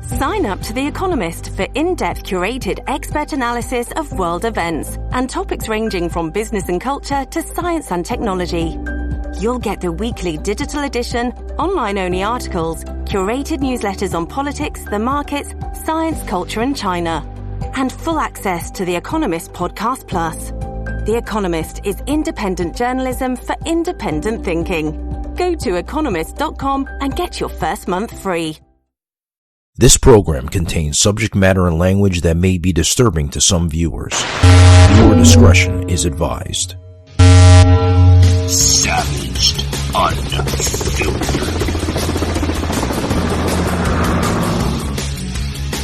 Sign up to The Economist for in-depth curated expert analysis of world events and topics ranging from business and culture to science and technology. You'll get the weekly digital edition, online-only articles, curated newsletters on politics, the markets, science, culture and China, and full access to The Economist Podcast Plus. The Economist is independent journalism for independent thinking. Go to economist.com and get your first month free. This program contains subject matter and language that may be disturbing to some viewers. Your discretion is advised. Savaged Unfiltered.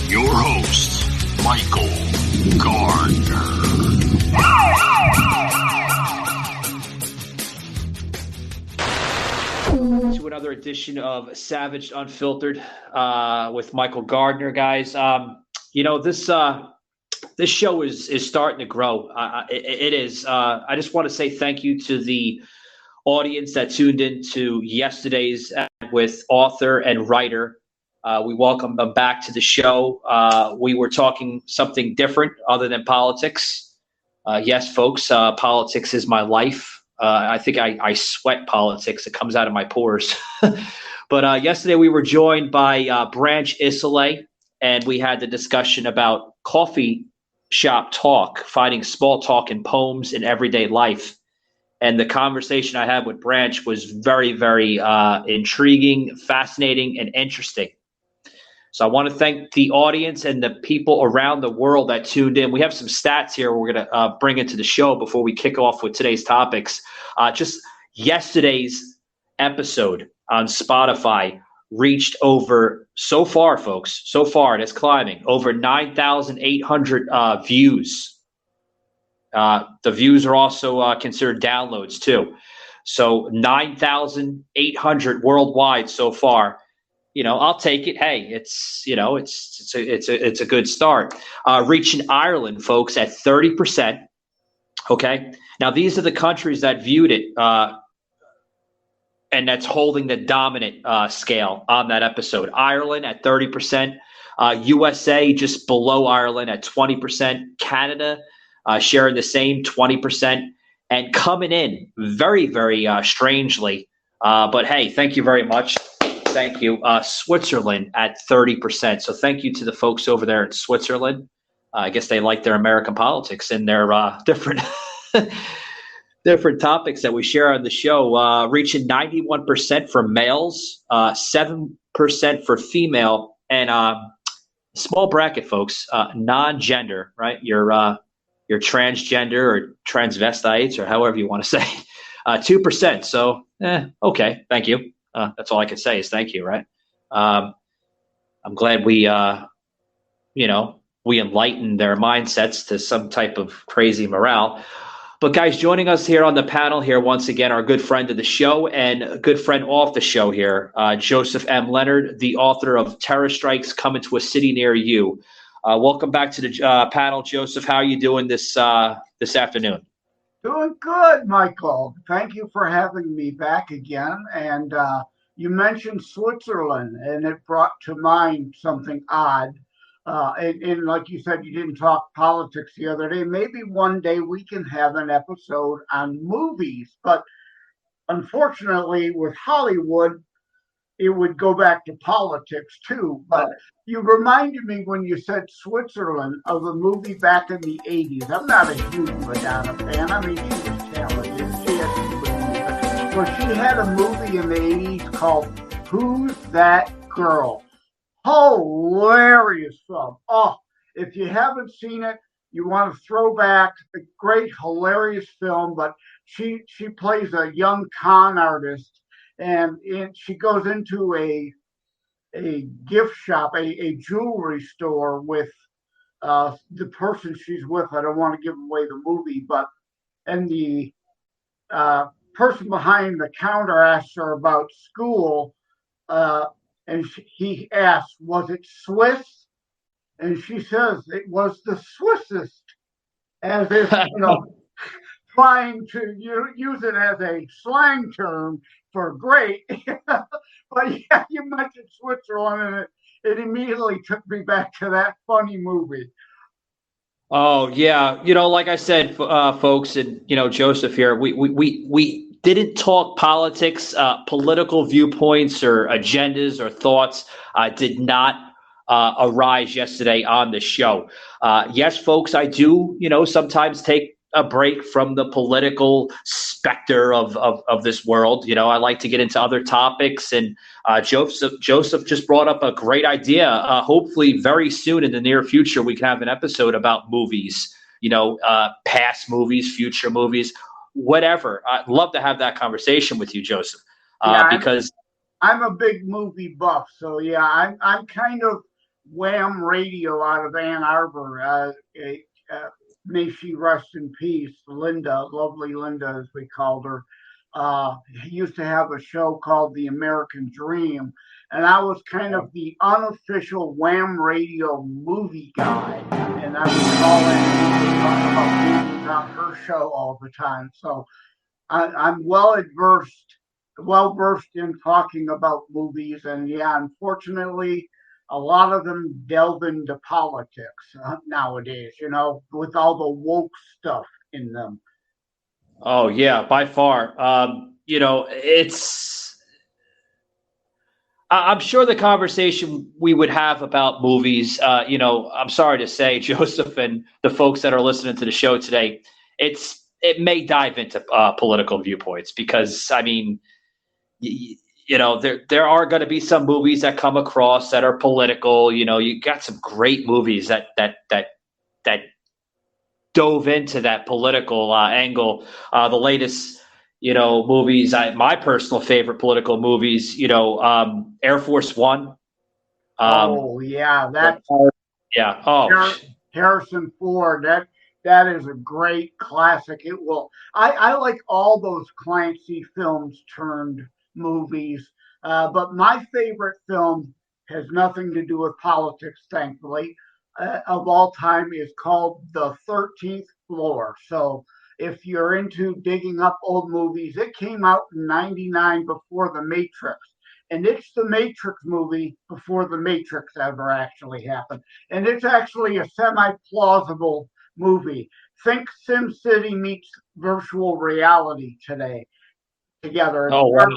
Your host, Michael Gardner. To another edition of Savaged Unfiltered with Michael Gardner, guys. This show is starting to grow. It is. I just want to say thank you to the audience that tuned in to yesterday's with author and writer. We welcome them back to the show. We were talking something different other than politics. Yes, folks, politics is my life. I think I sweat politics. It comes out of my pores. But yesterday we were joined by Branch Isolé, and we had the discussion about coffee shop talk, finding small talk in poems in everyday life. And the conversation I had with Branch was very, very intriguing, fascinating, and interesting. So I want to thank the audience and the people around the world that tuned in. We have some stats here we're going to bring into the show before we kick off with today's topics. Just yesterday's episode on Spotify reached over, so far, folks, so far, and it's climbing, over 9,800 views. The views are also considered downloads too. So 9,800 worldwide so far. I'll take it. Hey, it's a good start. Reaching Ireland, folks, at 30%. Okay. Now these are the countries that viewed it, and that's holding the dominant scale on that episode. Ireland at 30%, USA just below Ireland at 20%, Canada sharing the same 20%, and coming in very, very strangely. But hey, thank you very much. Thank you. Switzerland at 30%. So thank you to the folks over there in Switzerland. I guess they like their American politics and their different different topics that we share on the show. Reaching 91% for males, 7% for female, and small bracket, folks, non-gender, right? Your transgender or transvestites or however you want to say, 2%. So, okay, thank you. That's all I can say is thank you, right? I'm glad we enlightened their mindsets to some type of crazy morale. But guys, joining us here on the panel here once again, our good friend of the show and a good friend off the show here, Joseph M. Lenard, the author of Terror Strikes Coming to a City Near You. Welcome back to the panel, Joseph. How are you doing this afternoon? Doing good, Michael. Thank you for having me back again. And you mentioned Switzerland, and it brought to mind something odd. And like you said, you didn't talk politics the other day. Maybe one day we can have an episode on movies. But unfortunately, with Hollywood, it would go back to politics too. But you reminded me when you said Switzerland of a movie back in the 80s. I'm not a huge Madonna fan. I mean, she was talented. But she had a movie in the 80s called Who's That Girl? Hilarious film. Oh, if you haven't seen it, you want to throw back a great, hilarious film. But she plays a young con artist. And she goes into a gift shop, a jewelry store with the person she's with. I don't want to give away the movie, and the person behind the counter asks her about school, and he asks, "Was it Swiss?" And she says it was the Swissest, as if trying to use it as a slang term for great. But yeah, you mentioned Switzerland, it immediately took me back to that funny movie. Oh yeah, like I said, folks, and Joseph here. We didn't talk politics, political viewpoints, or agendas or thoughts. Did not arise yesterday on the show. Yes, folks, I do. Sometimes take a break from the political specter of this world. I like to get into other topics, and Joseph just brought up a great idea. Hopefully, very soon in the near future, we can have an episode about movies. Past movies, future movies, whatever. I'd love to have that conversation with you, Joseph, because I'm a big movie buff. So yeah, I'm kind of Wham Radio out of Ann Arbor. May she rest in peace, Linda, lovely Linda, as we called her. He used to have a show called The American Dream, and I was kind of the unofficial Wham Radio movie guy, and I would call in and talk about movies on her show all the time. So I'm well versed in talking about movies, and yeah, unfortunately, a lot of them delve into politics nowadays, with all the woke stuff in them. Oh yeah, by far. I'm sure the conversation we would have about movies, I'm sorry to say, Joseph, and the folks that are listening to the show today, it may dive into political viewpoints because, I mean, there are going to be some movies that come across that are political. You got some great movies that dove into that political angle. The latest, movies, my personal favorite political movies, Air Force One. Oh yeah, yeah. Oh, Harrison Ford. That is a great classic. I like all those Clancy films turned movies, but my favorite film has nothing to do with politics, thankfully, of all time is called The 13th Floor. So if you're into digging up old movies, it came out in 99 before The Matrix. And it's the Matrix movie before The Matrix ever actually happened. And it's actually a semi-plausible movie. Think SimCity meets virtual reality today together. Oh, wow.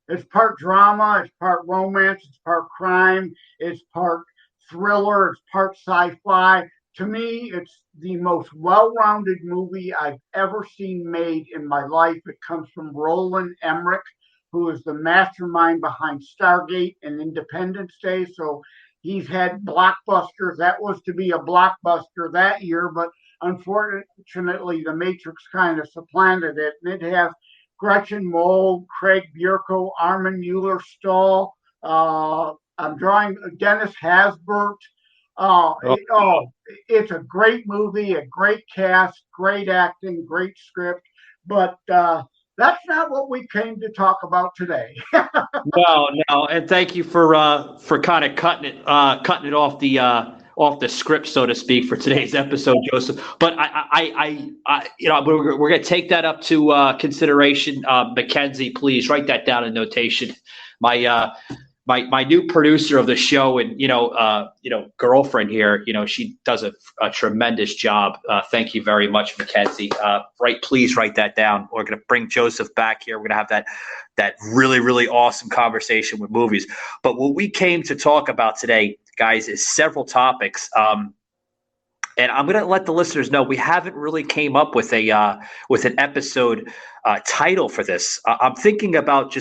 It's part drama, it's part romance, it's part crime, it's part thriller, it's part sci-fi. To me, it's the most well-rounded movie I've ever seen made in my life. It comes from Roland Emmerich, who is the mastermind behind Stargate and Independence Day. So he's had blockbusters. That was to be a blockbuster that year, but unfortunately, The Matrix kind of supplanted it. And it has Gretchen Mol, Craig Bierko, Armin Mueller-Stahl. I'm drawing Dennis Haysbert. It's a great movie, a great cast, great acting, great script. But that's not what we came to talk about today. No, and thank you for kind of cutting it off the script, so to speak, for today's episode, Joseph. But we're going to take that up to consideration. Mackenzie, please write that down in notation. My new producer of the show and girlfriend here, she does a tremendous job. Thank you very much, Mackenzie. Please write that down. We're going to bring Joseph back here. We're going to have that really, really awesome conversation with movies. But what we came to talk about today, guys, is several topics. And I'm going to let the listeners know we haven't really came up with an episode title for this. I'm thinking about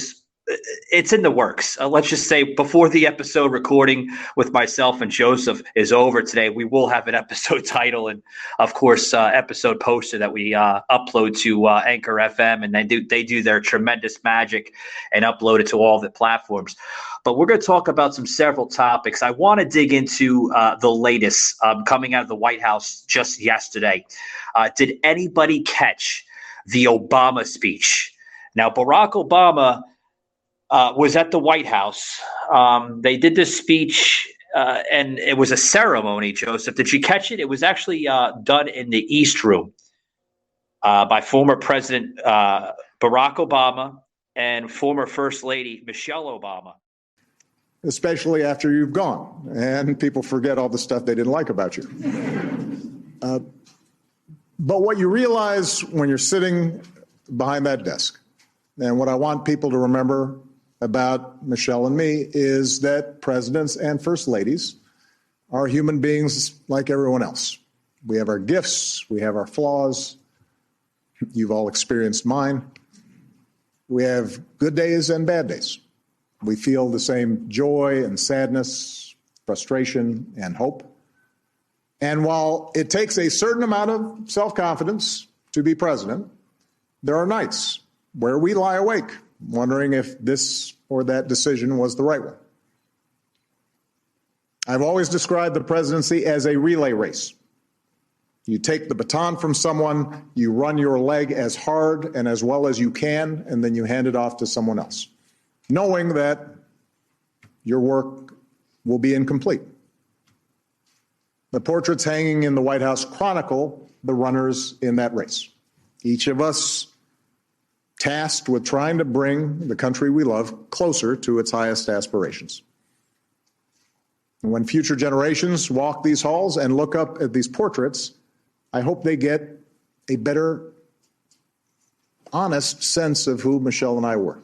it's in the works. Let's just say before the episode recording with myself and Joseph is over today, we will have an episode title and, of course, episode poster that we upload to Anchor FM, and they do their tremendous magic and upload it to all the platforms. But we're going to talk about several topics. I want to dig into the latest coming out of the White House just yesterday. Did anybody catch the Obama speech? Now, Barack Obama was at the White House. They did this speech, and it was a ceremony, Joseph. Did you catch it? It was actually done in the East Room by former President Barack Obama and former First Lady Michelle Obama. especially after you've gone and people forget all the stuff they didn't like about you. But what you realize when you're sitting behind that desk, and what I want people to remember about Michelle and me, is that presidents and first ladies are human beings like everyone else. We have our gifts, we have our flaws. You've all experienced mine. We have good days and bad days. We feel the same joy and sadness, frustration and hope. And while it takes a certain amount of self-confidence to be president, there are nights where we lie awake wondering if this or that decision was the right one. I've always described the presidency as a relay race. You take the baton from someone, you run your leg as hard and as well as you can, and then you hand it off to someone else, knowing that your work will be incomplete. The portraits hanging in the White House chronicle the runners in that race. Each of us tasked with trying to bring the country we love closer to its highest aspirations. And when future generations walk these halls and look up at these portraits, I hope they get a better, honest sense of who Michelle and I were.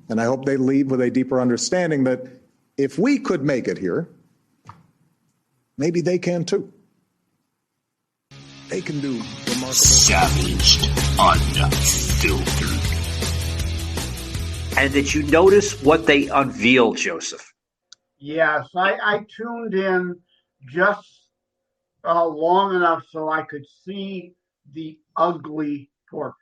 And I hope they leave with a deeper understanding that if we could make it here, maybe they can too. They can do remarkable Savaged, unfiltered. And did you notice what they unveiled, Joseph? Yes, I tuned in just long enough so I could see the ugly portrait.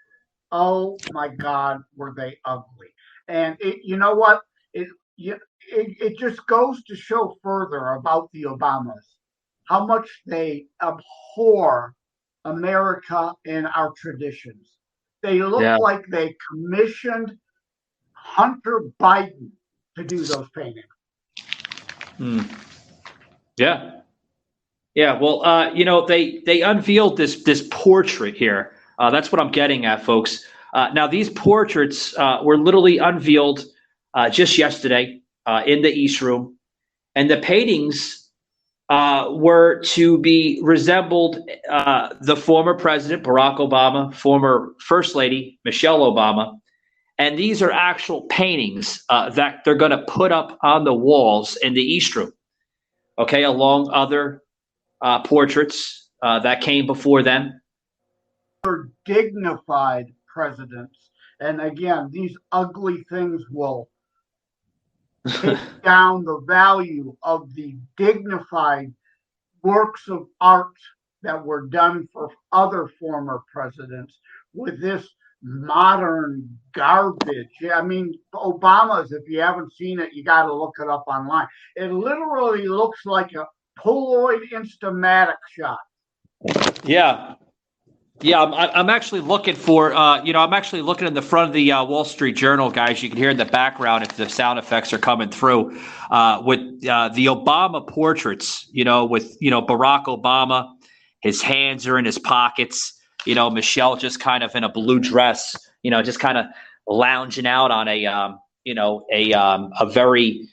Oh my God, were they ugly? And you know what? It just goes to show further about the Obamas, how much they abhor America and our traditions. They look like they commissioned Hunter Biden to do those paintings. Yeah. Yeah, well, they unveiled this portrait here. That's what I'm getting at, folks. Now, these portraits were literally unveiled just yesterday in the East Room, and the paintings were to be resembled the former President Barack Obama, former First Lady Michelle Obama, and these are actual paintings that they're going to put up on the walls in the East Room, okay, along other portraits that came before them. They're dignified presidents. And again, these ugly things will take down the value of the dignified works of art that were done for other former presidents with this modern garbage. I mean, Obama's, if you haven't seen it, you got to look it up online. It literally looks like a Polaroid Instamatic shot. Yeah. I'm actually looking for, I'm actually looking in the front of the Wall Street Journal, guys. You can hear in the background if the sound effects are coming through with the Obama portraits, with, Barack Obama, his hands are in his pockets, Michelle just kind of in a blue dress, just kind of lounging out on a very,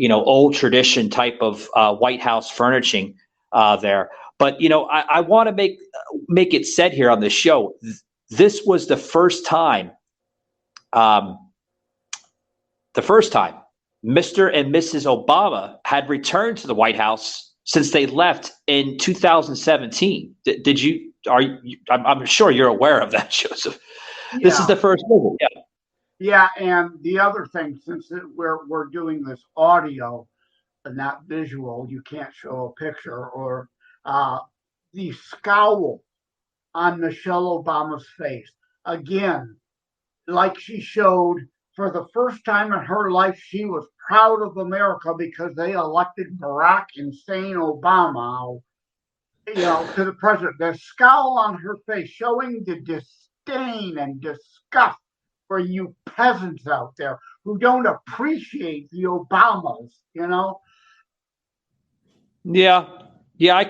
old tradition type of White House furnishing there. But, I want to make it said here on the show, this was the first time Mr. and Mrs. Obama had returned to the White House since they left in 2017. I'm sure you're aware of that, Joseph. Yeah. This is the first visit. Yeah. Yeah, and the other thing, since we're doing this audio and not visual, you can't show a picture, or the scowl on Michelle Obama's face. Again, like she showed for the first time in her life, she was proud of America because they elected Barack Hussein Obama, to the president. The scowl on her face showing the disdain and disgust for you peasants out there who don't appreciate the Obamas, Yeah, I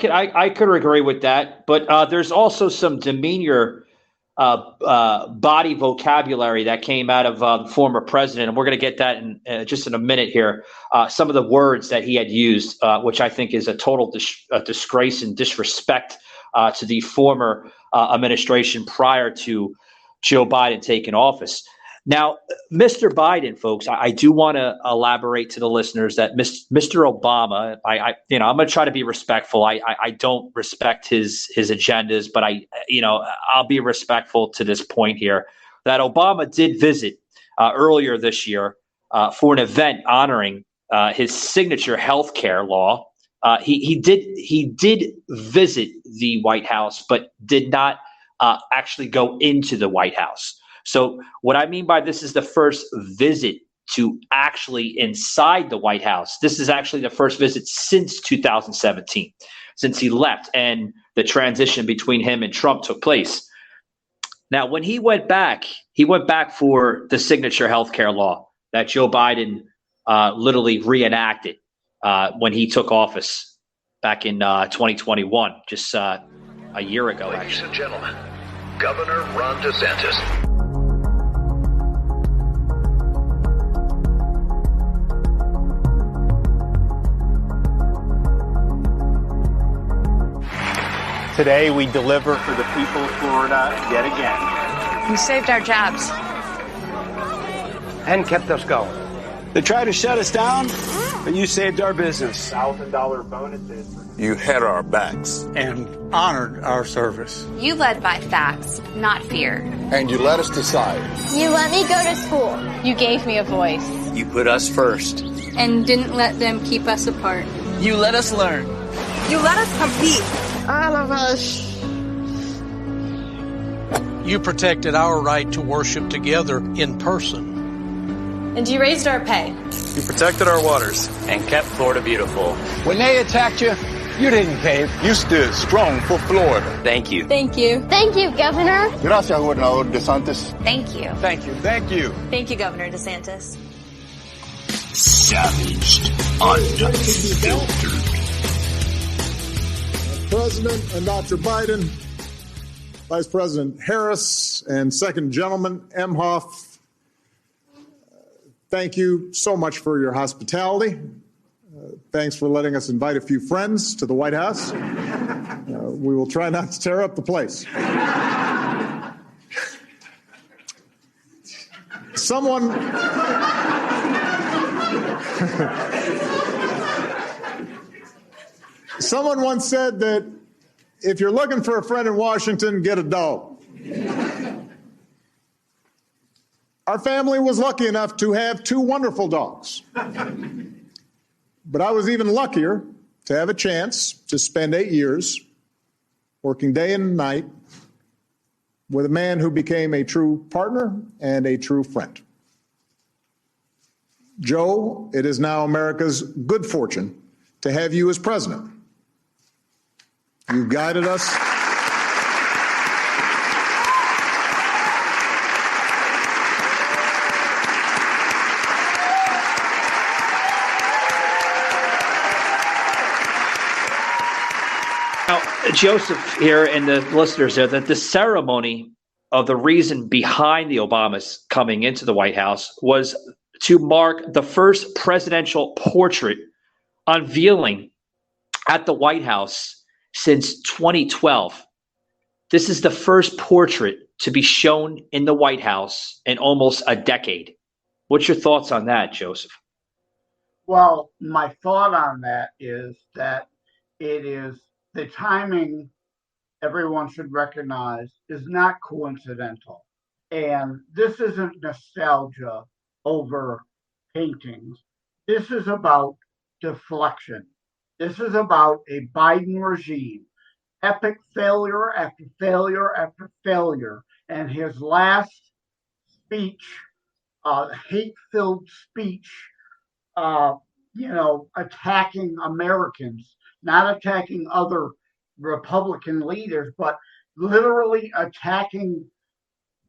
could agree with that, but there's also some demeanor body vocabulary that came out of the former president, and we're going to get that in just in a minute here. Some of the words that he had used, which I think is a total disgrace and disrespect to the former administration prior to Joe Biden taking office. Now, Mr. Biden, folks, I do want to elaborate to the listeners that Mr. Obama, I'm going to try to be respectful. I don't respect his agendas, but I'll be respectful to this point here that Obama did visit earlier this year for an event honoring his signature health care law. He did visit the White House, but did not actually go into the White House. So what I mean by this is the first visit to actually inside the White House. This is actually the first visit since 2017, since he left and the transition between him and Trump took place. Now, when he went back for the signature healthcare law that Joe Biden literally reenacted when he took office back in 2021, just a year ago. Ladies and gentlemen, Governor Ron DeSantis. Today, we deliver for the people of Florida yet again. You saved our jobs. And kept us going. They tried to shut us down, but you saved our business. $1,000 bonuses. You had our backs. And honored our service. You led by facts, not fear. And you let us decide. You let me go to school. You gave me a voice. You put us first. And didn't let them keep us apart. You let us learn. You let us compete. All of us. You protected our right to worship together in person. And you raised our pay. You protected our waters. And kept Florida beautiful. When they attacked you, you didn't cave. You stood strong for Florida. Thank you. Thank you. Thank you, Governor. Gracias, Gobernador DeSantis. Thank you. Thank you. Thank you. Thank you, Governor DeSantis. Savaged, unfiltered. President and Dr. Biden, Vice President Harris, and Second Gentleman Emhoff, thank you so much for your hospitality. Thanks for letting us invite a few friends to the White House. We will try not to tear up the place. Someone once said that if you're looking for a friend in Washington, get a dog. Our family was lucky enough to have two wonderful dogs. But I was even luckier to have a chance to spend 8 years working day and night with a man who became a true partner and a true friend. Joe, it is now America's good fortune to have you as president. You guided us. Now, Joseph here and the listeners there, that the ceremony of the reason behind the Obamas coming into the White House was to mark the first presidential portrait unveiling at the White House since 2012. This is the first portrait to be shown in the White House in almost a decade. What's your thoughts on that, Joseph? Well, my thought on that is that it is the timing, everyone should recognize, is not coincidental. And this isn't nostalgia over paintings. This is about deflection. This is about a Biden regime, epic failure after failure after failure. And his last speech, hate-filled speech, attacking Americans, not attacking other Republican leaders, but literally attacking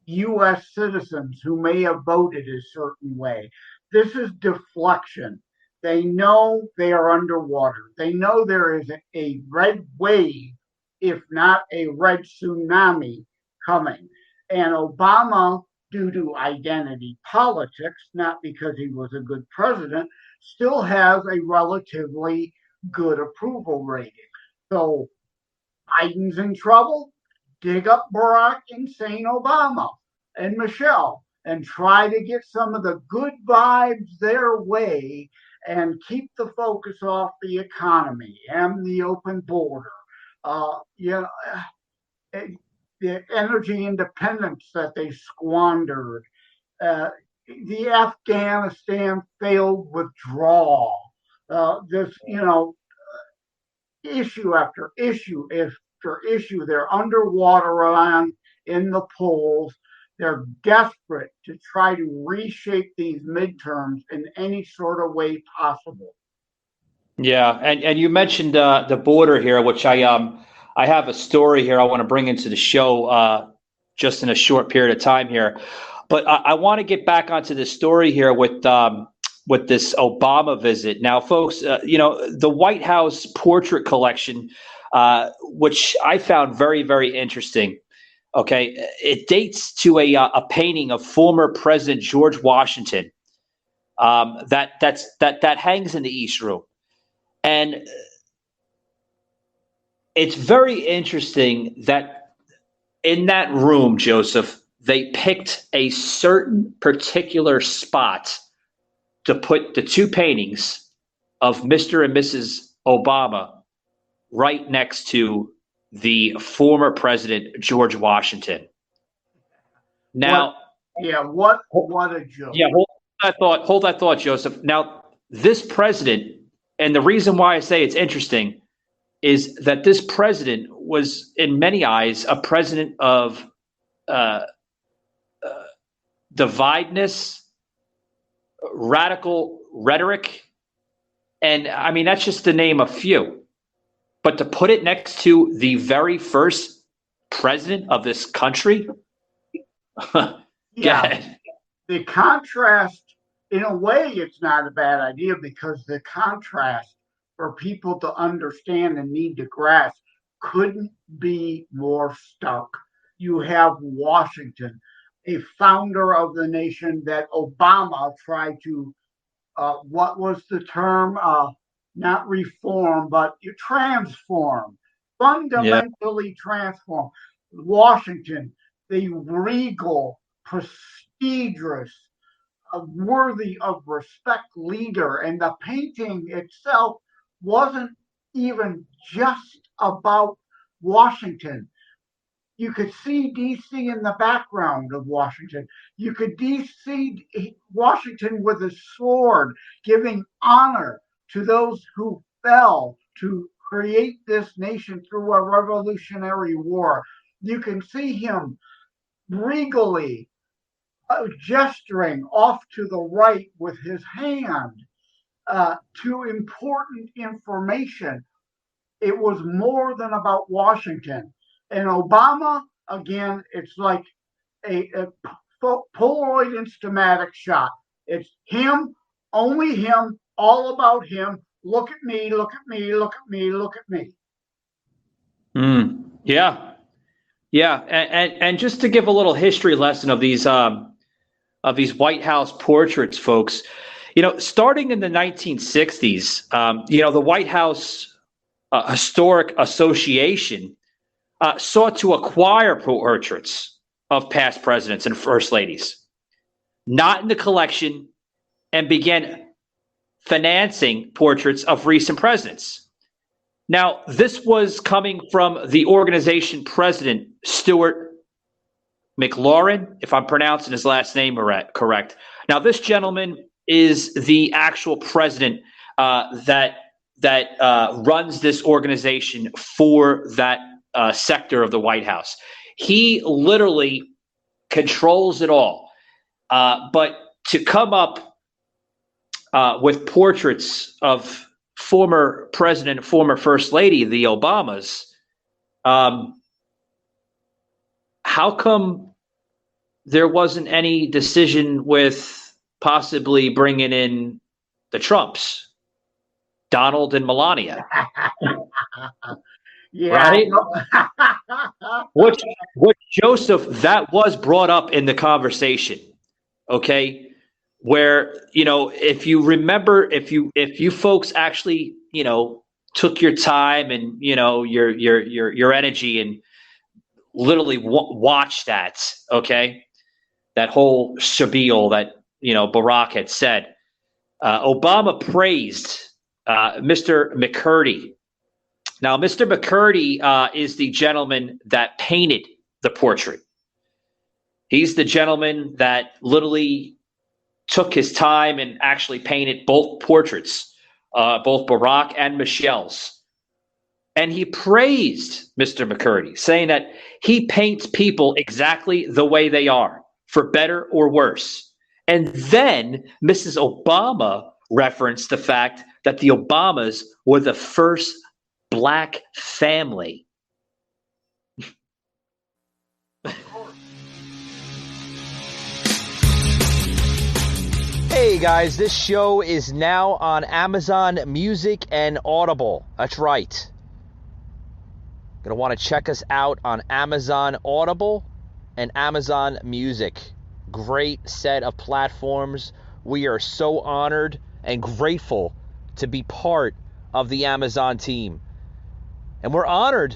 U.S. citizens who may have voted a certain way. This is deflection. They know they are underwater. They know there is a red wave, if not a red tsunami, coming. And Obama, due to identity politics, not because he was a good president, still has a relatively good approval rating. So Biden's in trouble. Dig up Barack Hussein Obama and Michelle and try to get some of the good vibes their way and keep the focus off the economy and the open border. The energy independence that they squandered, the Afghanistan failed withdrawal, issue after issue after issue. They're underwater in the polls. They're desperate to try to reshape these midterms in any sort of way possible. Yeah, and you mentioned the border here, which I have a story here I want to bring into the show just in a short period of time here. But I want to get back onto the story here with this Obama visit. Now, folks, the White House portrait collection, which I found very, very interesting. Okay, it dates to a painting of former President George Washington that hangs in the East Room, and it's very interesting that in that room, Joseph, they picked a certain particular spot to put the two paintings of Mr. and Mrs. Obama right next to the former President George Washington. Now, what a joke. Yeah, hold that thought, Joseph. Now, this president, and the reason why I say it's interesting is that this president was, in many eyes, a president of divideness, radical rhetoric, and I mean, that's just to name a few. But to put it next to the very first president of this country, the contrast, in a way, it's not a bad idea because the contrast for people to understand and need to grasp couldn't be more stark. You have Washington, a founder of the nation that Obama tried to, what was the term? Not reform, but you transform, fundamentally transform. Washington, the regal, prestigious, worthy of respect leader. And the painting itself wasn't even just about Washington. You could see DC in the background of Washington. You could see Washington with his sword giving honor to those who fell to create this nation through a revolutionary war. You can see him regally gesturing off to the right with his hand to important information. It was more than about Washington. And Obama, again, it's like a Polaroid instamatic shot. It's him, only him, all about him. Look at me, look at me, look at me, look at me. Yeah. And just to give a little history lesson of these White House portraits, folks, starting in the 1960s, the White House Historic Association sought to acquire portraits of past presidents and first ladies, not in the collection, and began financing portraits of recent presidents. Now, this was coming from the organization president, Stuart McLaurin, if I'm pronouncing his last name correct. Now, this gentleman is the actual president that runs this organization for that sector of the White House. He literally controls it all. But to come up with portraits of former president, former first lady, the Obamas, how come there wasn't any decision with possibly bringing in the Trumps, Donald and Melania? Yeah. Right? Which Joseph, that was brought up in the conversation. Okay. Where, if you remember, if you folks actually, took your time and, your energy and literally watched that, okay, that whole spiel that, Barack had said, Obama praised Mr. McCurdy. Now, Mr. McCurdy is the gentleman that painted the portrait. He's the gentleman that literally took his time and actually painted both portraits, both Barack and Michelle's. And he praised Mr. McCurdy, saying that he paints people exactly the way they are, for better or worse. And then Mrs. Obama referenced the fact that the Obamas were the first Black family. Hey guys, this show is now on Amazon Music and Audible. That's right. Gonna want to check us out on Amazon Audible and Amazon Music. Great set of platforms. We are so honored and grateful to be part of the Amazon team. And we're honored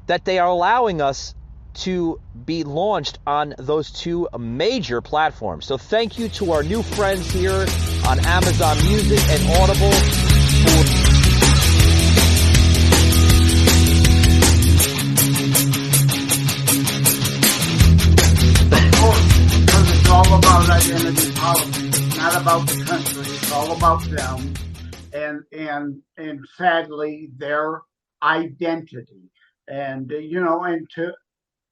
that they are allowing us to be launched on those two major platforms. So thank you to our new friends here on Amazon Music and Audible. Because it's all about identity politics, not about the country. It's all about them and sadly their identity. And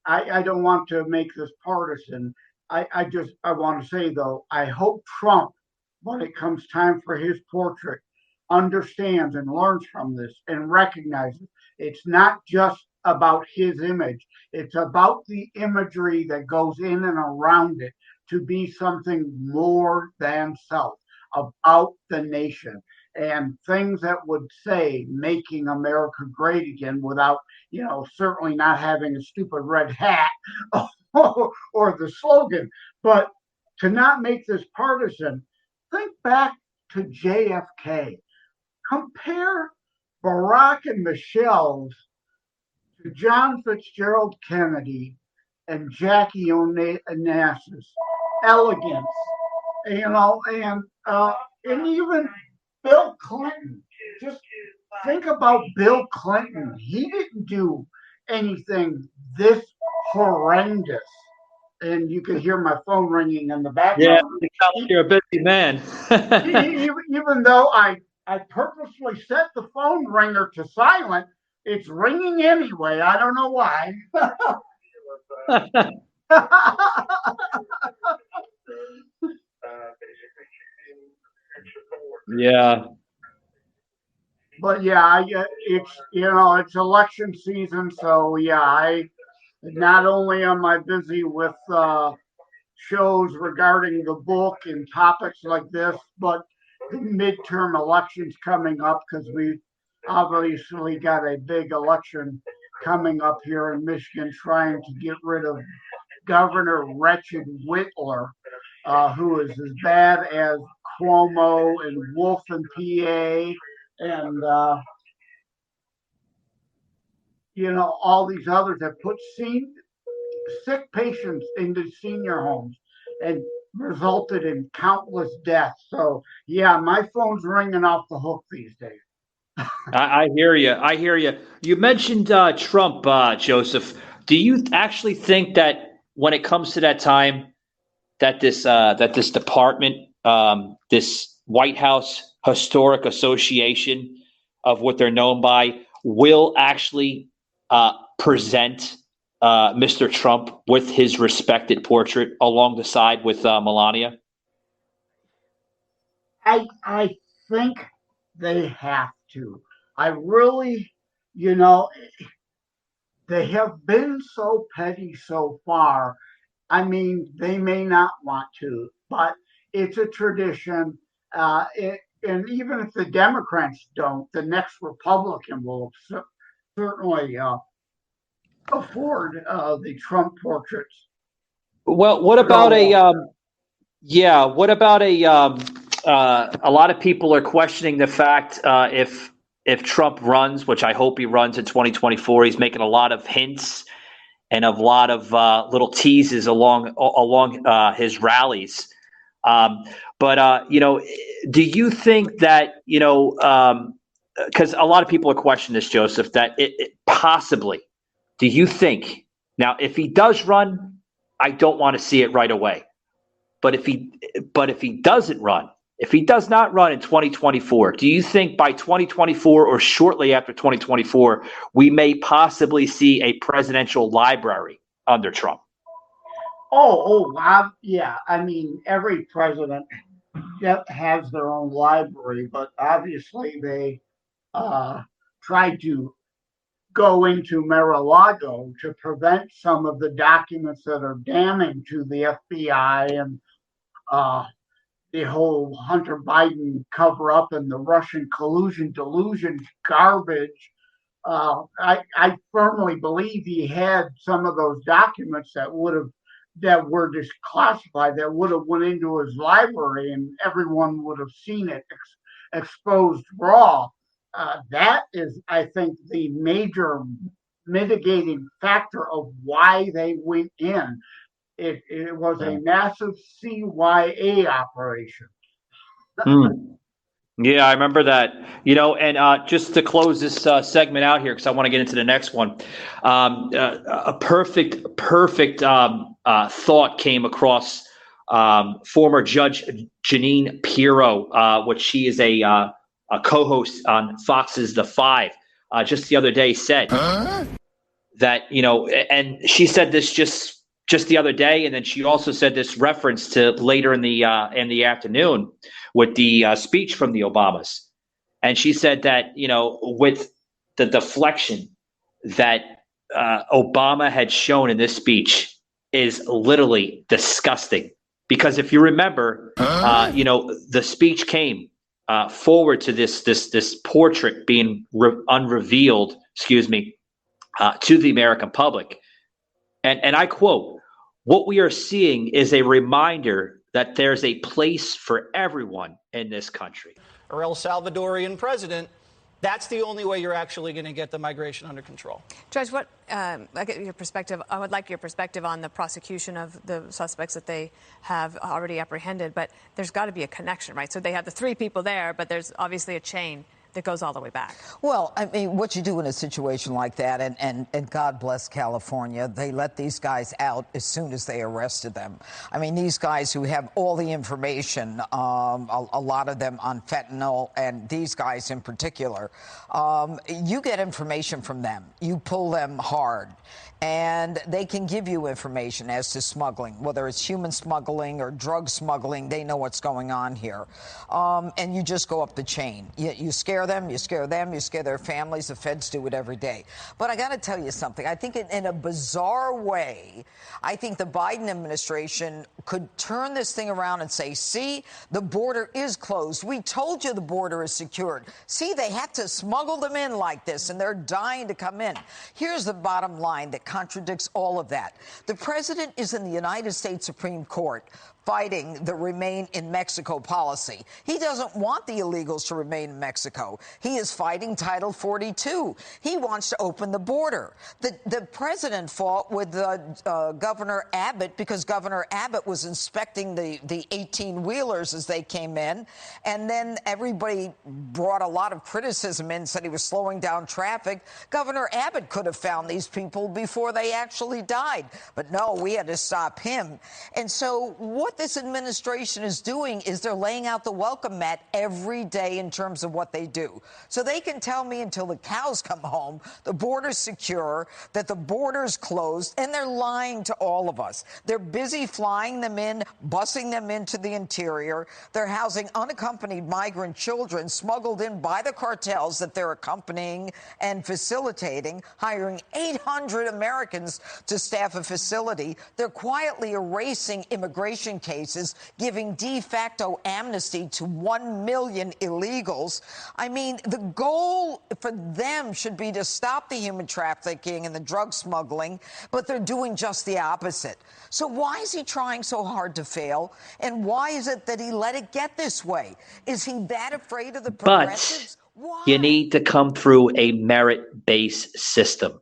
I don't want to make this partisan. I want to say though, I hope Trump, when it comes time for his portrait, understands and learns from this and recognizes it's not just about his image. It's about the imagery that goes in and around it to be something more than self, about the nation, and things that would say making America great again without, certainly not having a stupid red hat or the slogan. But to not make this partisan, think back to JFK. Compare Barack and Michelle's to John Fitzgerald Kennedy and Jackie Onassis. Elegance, and even Bill Clinton. Just think about Bill Clinton. He didn't do anything this horrendous. And you can hear my phone ringing in the background. Yeah, you're a busy man. Even though I purposely set the phone ringer to silent, it's ringing anyway. I don't know why. Yeah. But yeah, it's election season, so yeah, I not only am I busy with shows regarding the book and topics like this, but the midterm elections coming up, because we obviously got a big election coming up here in Michigan, trying to get rid of Governor Wretched Whitler, who is as bad as Cuomo and Wolf in PA, and all these others that put sick patients into senior homes and resulted in countless deaths. So yeah, my phone's ringing off the hook these days. I hear you. You mentioned Trump, Joseph. Do you actually think that when it comes to that time, that this department, this White House Historic Association of what they're known by, will actually present Mr. Trump with his respected portrait along the side with Melania? I think they have to. I really, they have been so petty so far. I mean, they may not want to, but it's a tradition. And even if the Democrats don't, the next Republican will certainly afford the Trump portraits. Well, what about what about a lot of people are questioning the fact if Trump runs, which I hope he runs in 2024, he's making a lot of hints and a lot of little teases along his rallies. But do you think that, because a lot of people are questioning this, Joseph, that it possibly, do you think, now, if he does run, I don't want to see it right away. But if he doesn't run, if he does not run in 2024, do you think by 2024 or shortly after 2024, we may possibly see a presidential library under Trump? Yeah. I mean, every president has their own library, but obviously they tried to go into Mar-a-Lago to prevent some of the documents that are damning to the FBI and the whole Hunter Biden cover-up and the Russian collusion delusion garbage. I firmly believe he had some of those documents that were declassified, that would have went into his library and everyone would have seen it exposed raw. That is, I think, the major mitigating factor of why they went in. It was a massive CYA operation. Yeah, I remember that. And just to close this segment out here, because I want to get into the next one, a perfect thought came across former Judge Jeanine Pirro, which she is a co-host on Fox's The Five, just the other day said that, and she said this just the other day, and then she also said this reference to later in the afternoon with the speech from the Obamas, and she said that with the deflection that Obama had shown in this speech is literally disgusting, because if you remember, the speech came forward to this portrait being unrevealed, to the American public, and I quote, "What we are seeing is a reminder that there's a place for everyone in this country." Or El Salvadorian president, that's the only way you're actually going to get the migration under control. Judge, I get your perspective. I would like your perspective on the prosecution of the suspects that they have already apprehended, but there's got to be a connection, right? So they have the three people there, but there's obviously a chain that goes all the way back. Well, I mean, what you do in a situation like that, and God bless California, they let these guys out as soon as they arrested them. I mean, these guys who have all the information, a lot of them on fentanyl, and these guys in particular, you get information from them. You pull them hard. And they can give you information as to smuggling, whether it's human smuggling or drug smuggling. They know what's going on here. And you just go up the chain. You scare them, you scare them, you scare their families. The feds do it every day. But I got to tell you something. I think in a bizarre way, I think the Biden administration could turn this thing around and say, see, the border is closed. We told you the border is secured. See, they had to smuggle them in like this, and they're dying to come in. Here's the bottom line that contradicts all of that. The president is in the United States Supreme Court fighting the remain in Mexico policy. He doesn't want the illegals to remain in Mexico. He is fighting Title 42. He wants to open the border. The president fought with Governor Abbott because Governor Abbott was inspecting the 18-wheelers as they came in, and then everybody brought a lot of criticism in, said he was slowing down traffic. Governor Abbott could have found these people before they actually died, but no, we had to stop him. And so what this administration is doing is they're laying out the welcome mat every day in terms of what they do. So they can tell me until the cows come home the border's secure, that the border's closed, and they're lying to all of us. They're busy flying them in, busing them into the interior. They're housing unaccompanied migrant children smuggled in by the cartels that they're accompanying and facilitating, hiring 800 Americans to staff a facility. They're quietly erasing immigration cases, giving de facto amnesty to 1 million illegals. I mean, the goal for them should be to stop the human trafficking and the drug smuggling, but they're doing just the opposite. So why is he trying so hard to fail? And why is it that he let it get this way? Is he that afraid of the progressives? But you need to come through a merit-based system.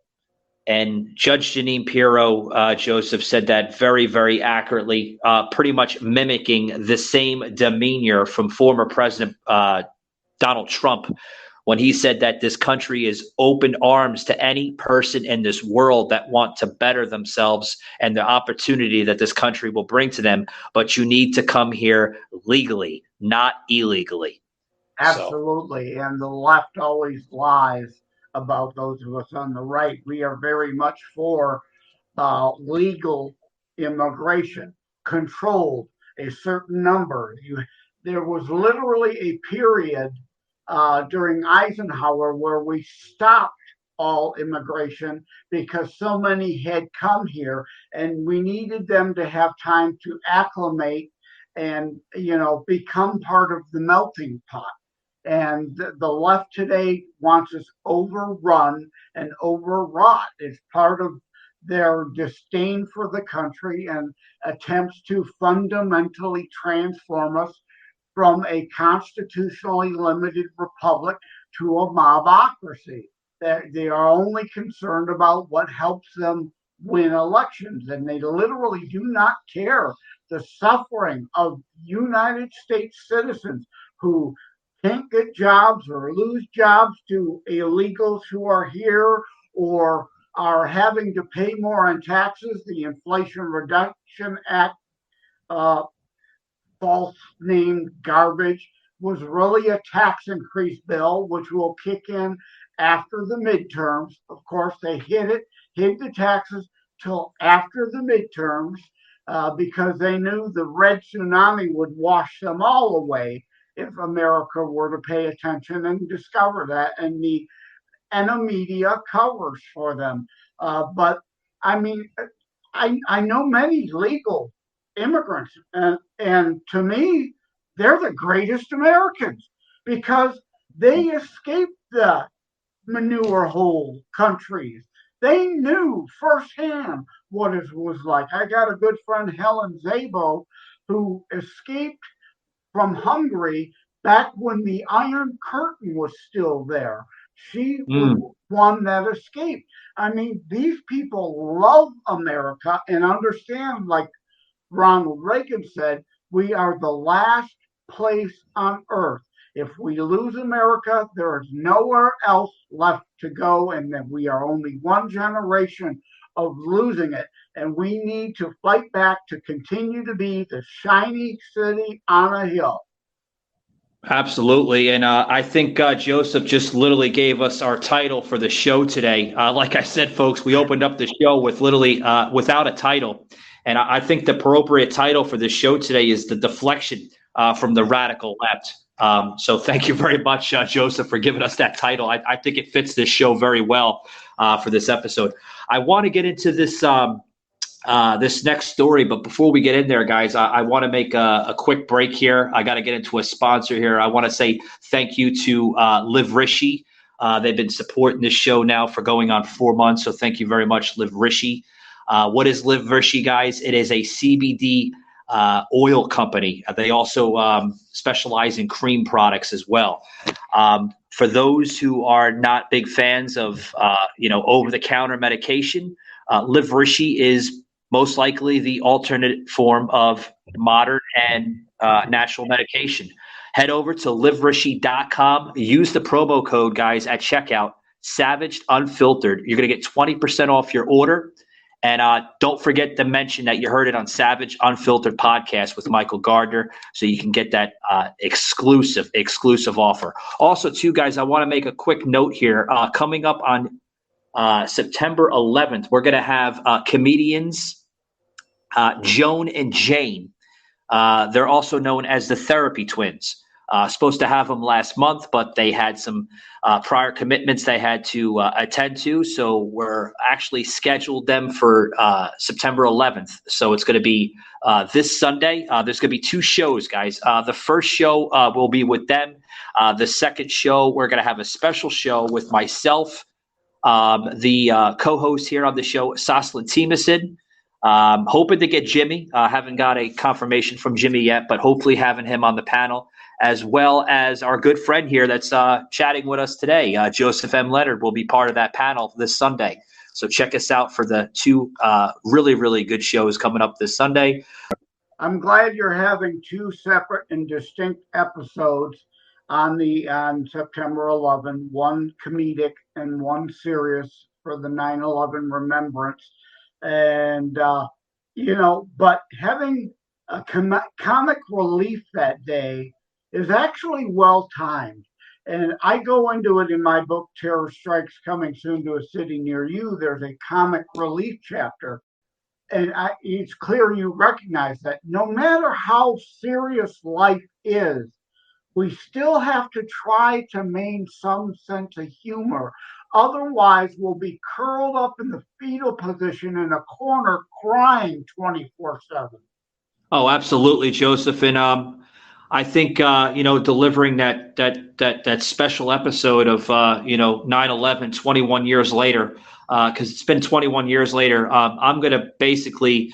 And Judge Jeanine Pirro, Joseph, said that very, very accurately, pretty much mimicking the same demeanor from former President Donald Trump when he said that this country is open arms to any person in this world that want to better themselves and the opportunity that this country will bring to them. But you need to come here legally, not illegally. Absolutely. So. And the left always lies about those of us on the right. We are very much for legal immigration, controlled, a certain number. There was literally a period during Eisenhower where we stopped all immigration because so many had come here and we needed them to have time to acclimate and, become part of the melting pot. And the left today wants us overrun and overwrought. It's part of their disdain for the country and attempts to fundamentally transform us from a constitutionally limited republic to a mobocracy. They are only concerned about what helps them win elections, and they literally do not care the suffering of United States citizens who can't get jobs or lose jobs to illegals who are here or are having to pay more in taxes. The Inflation Reduction Act, false named garbage, was really a tax increase bill, which will kick in after the midterms. Of course, they hid the taxes till after the midterms because they knew the red tsunami would wash them all away if America were to pay attention and discover that, and the media covers for them. But I mean, I know many legal immigrants, and to me, they're the greatest Americans because they escaped the manure hole countries. They knew firsthand what it was like. I got a good friend, Helen Szabo, who escaped from Hungary back when the Iron Curtain was still there. She was one that escaped. I mean, these people love America and understand, like Ronald Reagan said, we are the last place on earth. If we lose America, there is nowhere else left to go, and that we are only one generation of losing it. And we need to fight back to continue to be the shiny city on a hill. Absolutely. And I think Joseph just literally gave us our title for the show today. Like I said, folks, we opened up the show with literally without a title. And I think the appropriate title for this show today is The Deflection from the Radical Left. So thank you very much, Joseph, for giving us that title. I think it fits this show very well for this episode. I want to get into this this next story, but before we get in there, guys, I want to make a quick break here. I got to get into a sponsor here. I want to say thank you to Liv Rishi. They've been supporting this show now for going on 4 months, so thank you very much, Liv Rishi. What is Liv Rishi, guys? It is a CBD oil company. They also specialize in cream products as well. For those who are not big fans of over-the-counter medication, Liv Rishi is most likely the alternate form of modern and natural medication. Head over to livrishi.com. Use the promo code, guys, at checkout, Savaged Unfiltered. You're going to get 20% off your order. And don't forget to mention that you heard it on Savage Unfiltered podcast with Michael Gardner, so you can get that exclusive offer. Also, too, guys, I want to make a quick note here. Coming up on September 11th, we're going to have comedians Joan and Jane. They're also known as the Therapy Twins. Supposed to have them last month, but they had some prior commitments they had to attend to. So we're actually scheduled them for September 11th. So it's going to be this Sunday. There's going to be 2 shows, guys. The first show will be with them. The second show, we're going to have a special show with myself, the co-host here on the show, Saslin Timison. Hoping to get Jimmy. Haven't got a confirmation from Jimmy yet, but hopefully having him on the panel, as well as our good friend here that's chatting with us today. Joseph M. Lenard will be part of that panel this Sunday. So check us out for the 2 really, really good shows coming up this Sunday. I'm glad you're having 2 separate and distinct episodes on September 11, one comedic and one serious for the 9/11 remembrance. And, but having a comic relief that day is actually well timed. And I go into it in my book, Terror Strikes Coming Soon to a City Near You. There's a comic relief chapter. And it's clear you recognize that no matter how serious life is, we still have to try to maintain some sense of humor. Otherwise, we'll be curled up in the fetal position in a corner crying 24/7. Oh, absolutely, Joseph. And I think delivering that special episode of 9/11 21 years later, because it's been 21 years later. I'm going to basically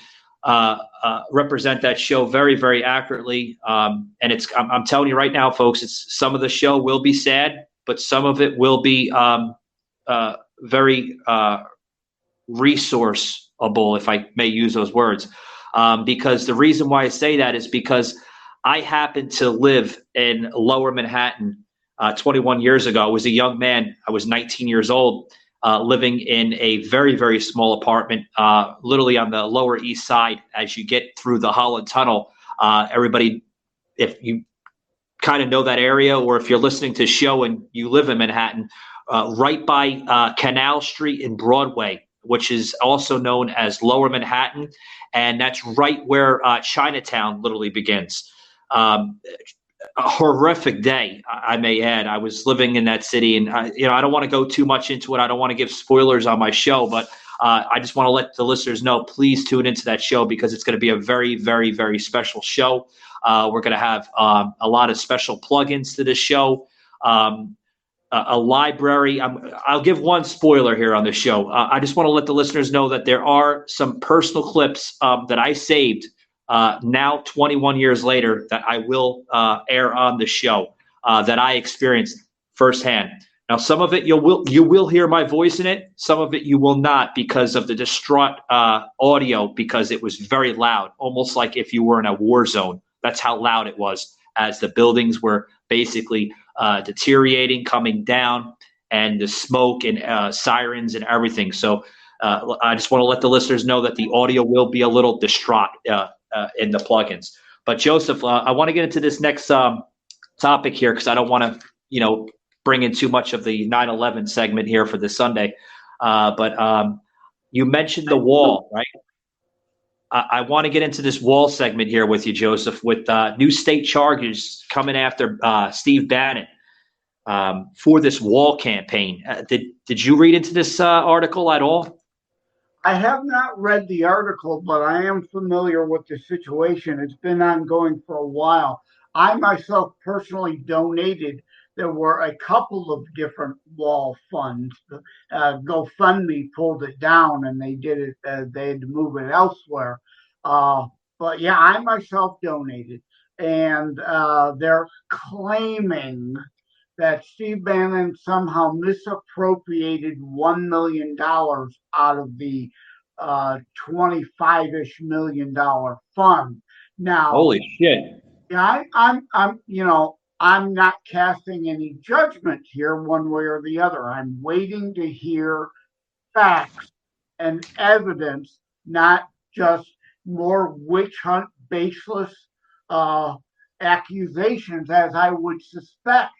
represent that show very, very accurately. And I'm telling you right now, folks, some of the show will be sad, but some of it will be very resourceable, if I may use those words. Because the reason why I say that is because I happened to live in Lower Manhattan 21 years ago. I was a young man. I was 19 years old, living in a very, very small apartment, literally on the Lower East Side. As you get through the Holland Tunnel, everybody, if you kind of know that area, or if you're listening to the show and you live in Manhattan, right by Canal Street and Broadway, which is also known as Lower Manhattan. And that's right where Chinatown literally begins. A horrific day, I may add. I was living in that city, and I don't want to go too much into it. I don't want to give spoilers on my show, but I just want to let the listeners know, please tune into that show, because it's going to be a very, very, very special show. We're going to have a lot of special plugins to this show. A library. I'll give one spoiler here on the show. I just want to let the listeners know that there are some personal clips that I saved now 21 years later that I will air on the show that I experienced firsthand. Now, some of it you will hear my voice in it. Some of it you will not, because of the distraught audio, because it was very loud, almost like if you were in a war zone. That's how loud it was, as the buildings were basically deteriorating, coming down, and the smoke and sirens and everything. So I just want to let the listeners know that the audio will be a little distraught in the plugins. But Joseph, I want to get into this next topic here, because I don't want to, bring in too much of the 9/11 segment here for this Sunday. But you mentioned the wall, right? I want to get into this wall segment here with you, Joseph, with new state charges coming after Steve Bannon for this wall campaign. Did you read into this article at all? I have not read the article, but I am familiar with the situation. It's been ongoing for a while. I myself personally donated. There were a couple of different wall funds. GoFundMe pulled it down, and they did it. They had to move it elsewhere. But yeah, I myself donated, and they're claiming that Steve Bannon somehow misappropriated $1 million out of the $25-ish million fund. Now, holy shit! Yeah, I'm not casting any judgment here one way or the other. I'm waiting to hear facts and evidence, not just more witch hunt, baseless accusations, as I would suspect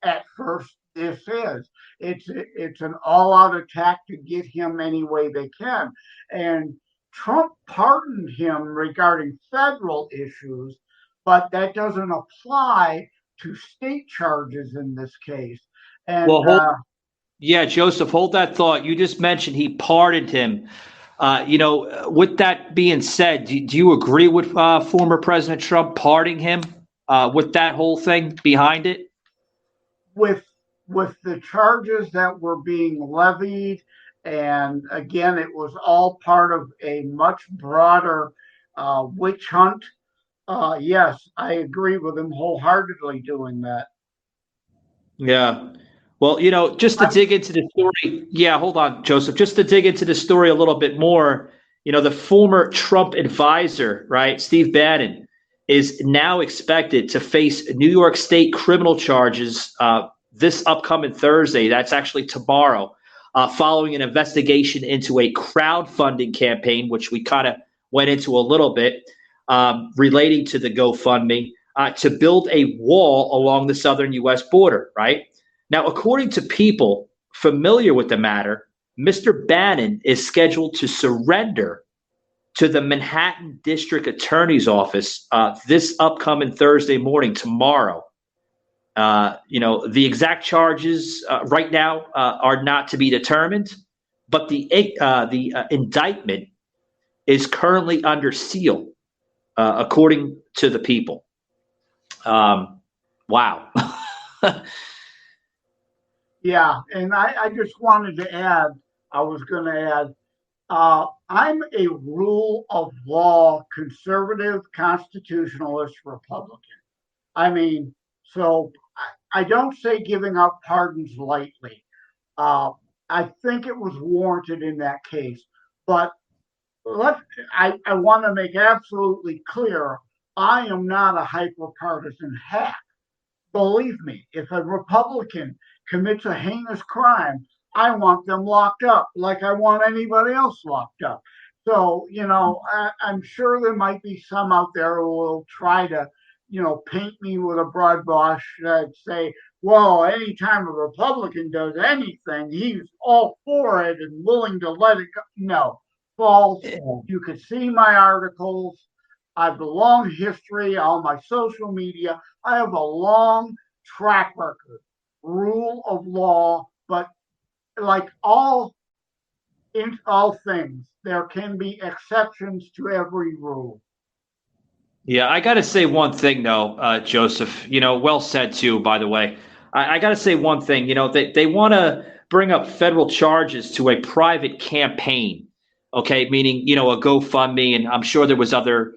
at first this is. It's an all-out attack to get him any way they can. And Trump pardoned him regarding federal issues, but that doesn't apply to state charges in this case. And well, yeah, Joseph, hold that thought. You just mentioned he pardoned him. With that being said, do you agree with former President Trump pardoning him with that whole thing behind it? With the charges that were being levied, and again, it was all part of a much broader witch hunt. Yes, I agree with him wholeheartedly doing that. Yeah. Well, just to dig into the story. Yeah, hold on, Joseph. Just to dig into the story a little bit more, the former Trump advisor, right, Steve Bannon, is now expected to face New York State criminal charges this upcoming Thursday. That's actually tomorrow, following an investigation into a crowdfunding campaign, which we kind of went into a little bit, relating to the GoFundMe, to build a wall along the southern U.S. border, right? Now, according to people familiar with the matter, Mr. Bannon is scheduled to surrender to the Manhattan District Attorney's Office this upcoming Thursday morning, tomorrow. The exact charges right now are not to be determined, but the indictment is currently under seal, according to the people. Wow. Yeah, and I just wanted to add, I'm a rule of law conservative constitutionalist Republican. I mean, so I don't say giving out pardons lightly. I think it was warranted in that case, but I want to make absolutely clear, I am not a hyper-partisan hack. Believe me, if a Republican commits a heinous crime, I want them locked up like I want anybody else locked up. So, I'm sure there might be some out there who will try to, paint me with a broad brush and say, well, anytime a Republican does anything, he's all for it and willing to let it go. No, false. You could see my articles. I have a long history on my social media. I have a long track record, rule of law, but like all things, there can be exceptions to every rule. Yeah, I got to say one thing, though, Joseph, well said, too, by the way. I got to say one thing. They want to bring up federal charges to a private campaign, okay, meaning, a GoFundMe, and I'm sure there was other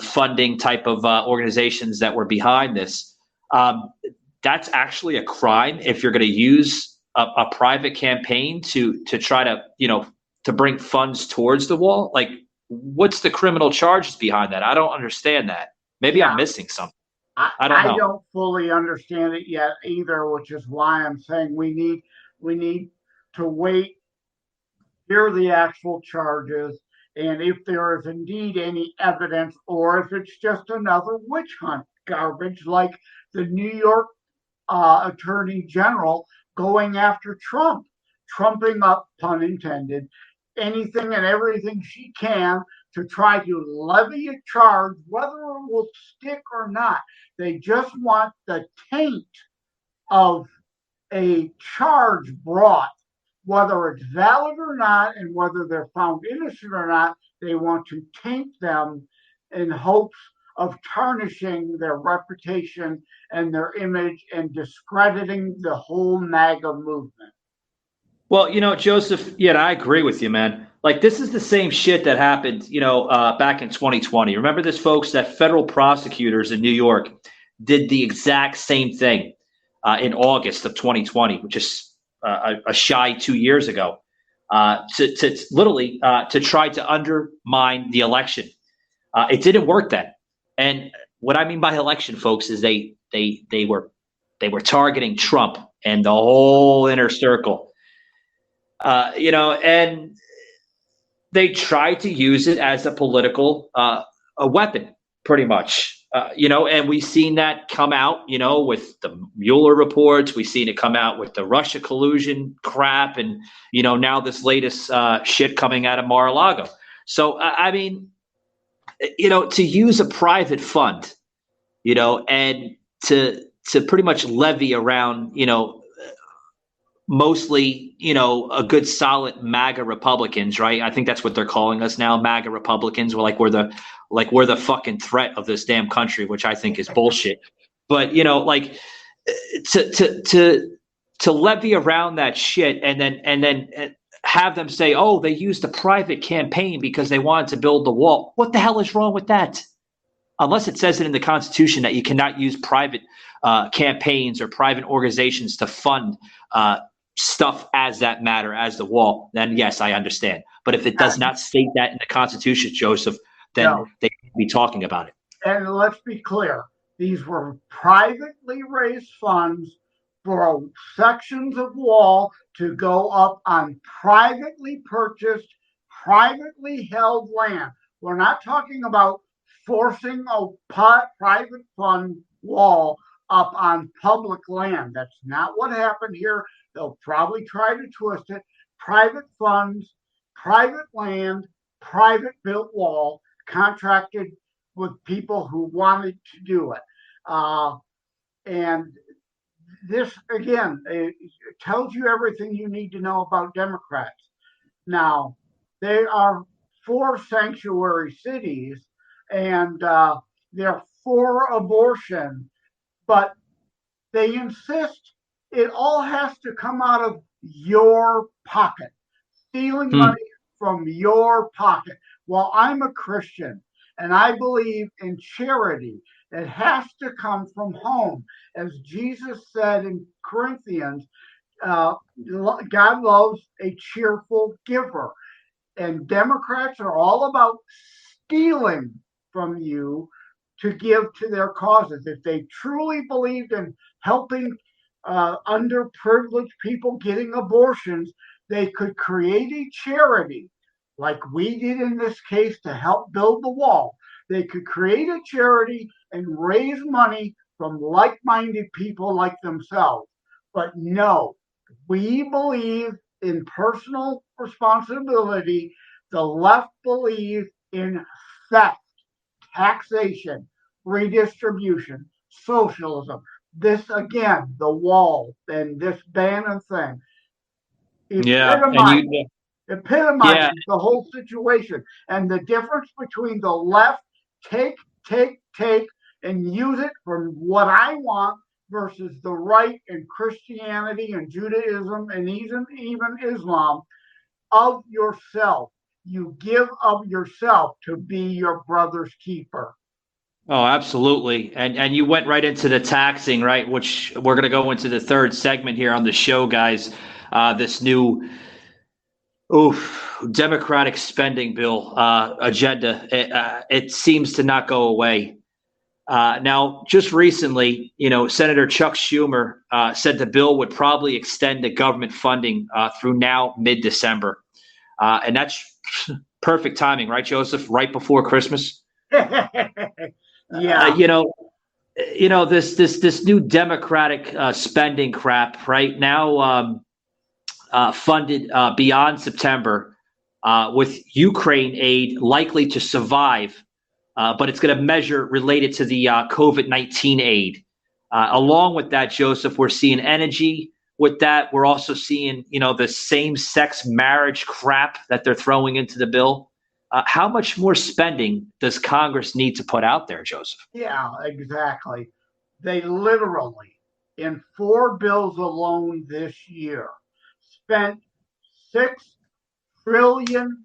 funding type of organizations that were behind this. That's actually a crime if you're going to use a private campaign to try to, to bring funds towards the wall. Like, what's the criminal charges behind that? I don't understand that. Maybe I'm missing something. I don't know. I don't fully understand it yet either, which is why I'm saying we need to wait, hear the actual charges, and if there is indeed any evidence, or if it's just another witch hunt garbage, like the New York Attorney General going after Trump, trumping up, pun intended, anything and everything she can to try to levy a charge, whether it will stick or not. They just want the taint of a charge brought, whether it's valid or not, and whether they're found innocent or not. They want to taint them in hopes of tarnishing their reputation and their image and discrediting the whole MAGA movement. Well, Joseph, yeah, I agree with you, man. Like, this is the same shit that happened, back in 2020. Remember this, folks, that federal prosecutors in New York did the exact same thing in August of 2020, which is a shy 2 years ago, to literally to try to undermine the election. It didn't work then. And what I mean by election, folks, is they were targeting Trump and the whole inner circle. And they tried to use it as a political a weapon, pretty much. And we've seen that come out, with the Mueller reports. We've seen it come out with the Russia collusion crap, and now this latest shit coming out of Mar-a-Lago. So I mean, to use a private fund, and to pretty much levy around, mostly, a good solid MAGA Republicans, right? I think that's what they're calling us now, MAGA Republicans. We're the fucking threat of this damn country, which I think is bullshit. But to levy around that shit and then have them say, oh, they used a private campaign because they wanted to build the wall. What the hell is wrong with that? Unless it says it in the Constitution that you cannot use private campaigns or private organizations to fund stuff as that matter, as the wall, then yes, I understand. But if it does not state that in the Constitution, Joseph, then they can be talking about it. And let's be clear. These were privately raised funds for sections of wall to go up on privately purchased, privately held land. We're not talking about forcing a private fund wall up on public land. That's not what happened here. They'll probably try to twist it. Private funds, private land, private built wall, contracted with people who wanted to do it. And this, again, it tells you everything you need to know about Democrats. Now, they are for sanctuary cities, and they're for abortion, but they insist it all has to come out of your pocket, stealing money from your pocket. Well, I'm a Christian, and I believe in charity. It has to come from home. As Jesus said in Corinthians, God loves a cheerful giver. And Democrats are all about stealing from you to give to their causes. If they truly believed in helping underprivileged people getting abortions, they could create a charity like we did in this case to help build the wall. They could create a charity and raise money from like-minded people like themselves. But no, we believe in personal responsibility. The left believes in theft, taxation, redistribution, socialism. This, again, the wall and this Bannon thing. Epitomizes the whole situation. And the difference between the left, take, and use it for what I want, versus the right and Christianity and Judaism and even Islam, of yourself. You give of yourself to be your brother's keeper. Oh, absolutely. And you went right into the taxing, right? Which we're going to go into the third segment here on the show, guys. This new Democratic spending bill agenda. It seems to not go away. Now, just recently, Senator Chuck Schumer said the bill would probably extend the government funding through now mid-December. And that's perfect timing, right, Joseph? Right before Christmas. Yeah. This new Democratic spending crap right now funded beyond September with Ukraine aid likely to survive. But it's going to measure related to the COVID-19 aid. Along with that, Joseph, we're seeing energy with that. We're also seeing, the same-sex marriage crap that they're throwing into the bill. How much more spending does Congress need to put out there, Joseph? Yeah, exactly. They literally, in 4 bills alone this year, spent $6 trillion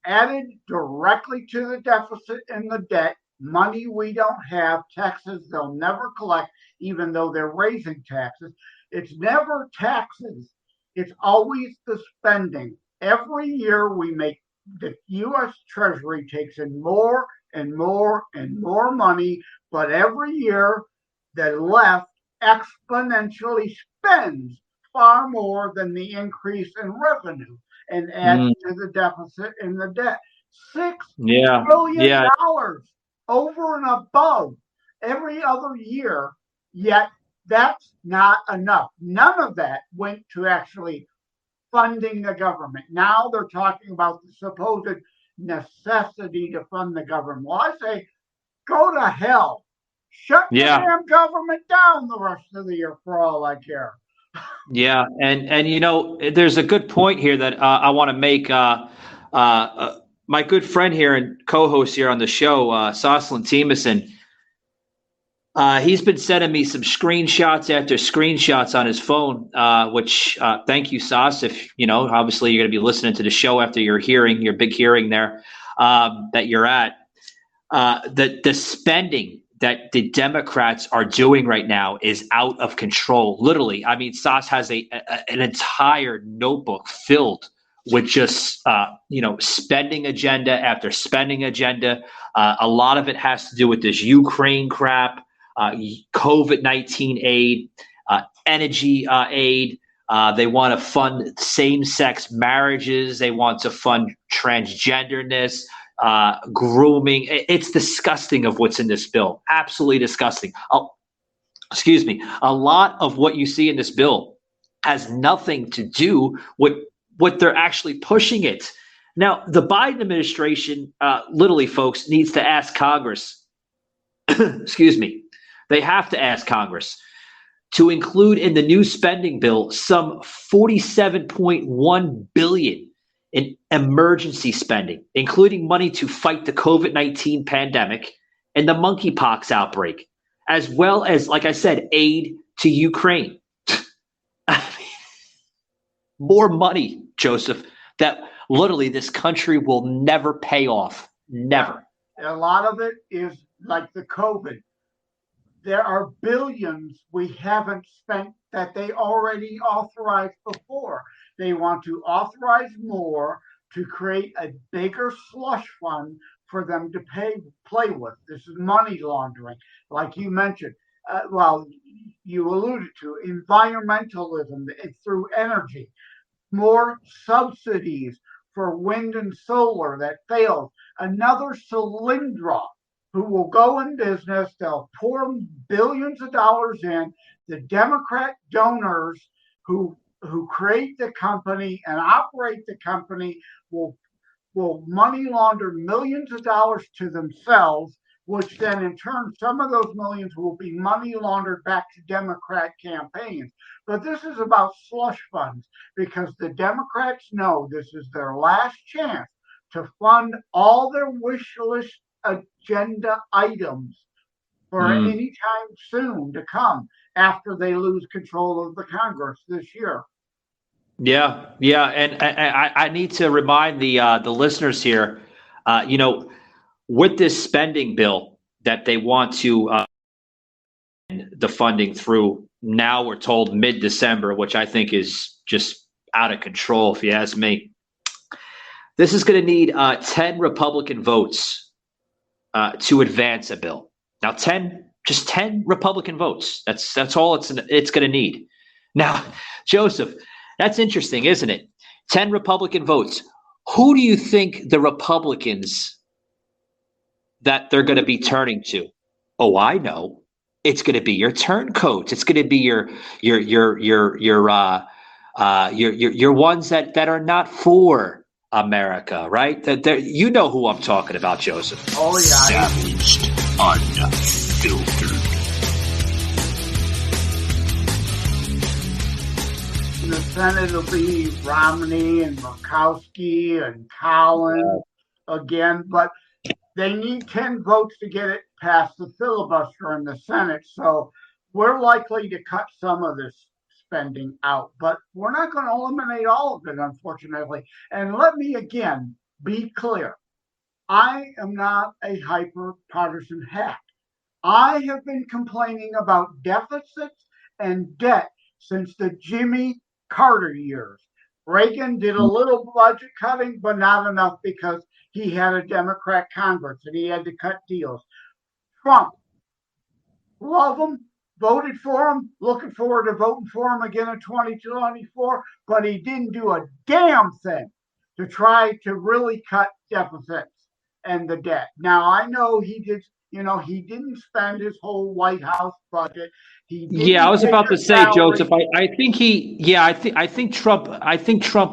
added directly to the deficit and the debt, money we don't have, taxes they'll never collect, even though they're raising taxes. It's never taxes. It's always the spending. Every year the U.S. Treasury takes in more and more and more money, but every year the left exponentially spends far more than the increase in revenue and adds to the deficit and the debt. $6 trillion over and above every other year, yet that's not enough. None of that went to actually funding the government. Now they're talking about the supposed necessity to fund the government. Well, I say, go to hell. Shut the Yeah. damn government down the rest of the year for all I care. Yeah, and you know, there's a good point here that I want to make. My good friend here and co-host here on the show, Jocelyn Timmerson, he's been sending me some screenshots after screenshots on his phone, which thank you, Sas. If you know, obviously you're going to be listening to the show after your big hearing there that you're at. The spending that the Democrats are doing right now is out of control. Literally, I mean, Sas has an entire notebook filled with just spending agenda after spending agenda. A lot of it has to do with this Ukraine crap, COVID-19 aid, energy aid. They want to fund same-sex marriages. They want to fund transgenderness. Grooming. It's disgusting of what's in this bill. Absolutely disgusting. Excuse me. A lot of what you see in this bill has nothing to do with what they're actually pushing it. Now, the Biden administration, literally, folks, needs to ask Congress. Excuse me. They have to ask Congress to include in the new spending bill some $47.1 billion in emergency spending, including money to fight the COVID-19 pandemic and the monkeypox outbreak, as well as, like I said, aid to Ukraine. More money, Joseph, that literally this country will never pay off. Never. A lot of it is like the COVID. There are billions we haven't spent that they already authorized before. They want to authorize more to create a bigger slush fund for them to play with. This is money laundering, like you mentioned. You alluded to environmentalism through energy, more subsidies for wind and solar that failed. Another Solyndra who will go in business. They'll pour billions of dollars in. The Democrat donors who create the company and operate the company will money launder millions of dollars to themselves, which then in turn, some of those millions will be money laundered back to Democrat campaigns. But this is about slush funds because the Democrats know this is their last chance to fund all their wish list agenda items for any time soon to come after they lose control of the Congress this year. Yeah, and I need to remind the listeners here, with this spending bill that they want to the funding through. Now we're told mid-December, which I think is just out of control, if you ask me. This is going to need 10 Republican votes to advance a bill. Now, 10 Republican votes. That's all it's going to need. Now, Joseph, that's interesting, isn't it? 10 Republican votes. Who do you think the Republicans that they're going to be turning to? Oh, I know. It's going to be your turncoats. It's going to be your ones that are not for America, right? You know who I'm talking about, Joseph. Oh yeah. Savaged, unfiltered. In the Senate will be Romney and Murkowski and Collins again, but they need 10 votes to get it past the filibuster in the Senate. So we're likely to cut some of this spending out, but we're not going to eliminate all of it, unfortunately. And let me again be clear. I am not a hyper-partisan hack. I have been complaining about deficits and debt since the Jimmy Carter years. Reagan did a little budget cutting, but not enough because he had a Democrat Congress and he had to cut deals. Trump, love him, voted for him, looking forward to voting for him again in 2024, but he didn't do a damn thing to try to really cut deficits and the debt. Now, I know he did, he didn't spend his whole White House budget. I was about to say, Joseph, I think Trump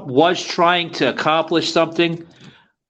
was trying to accomplish something,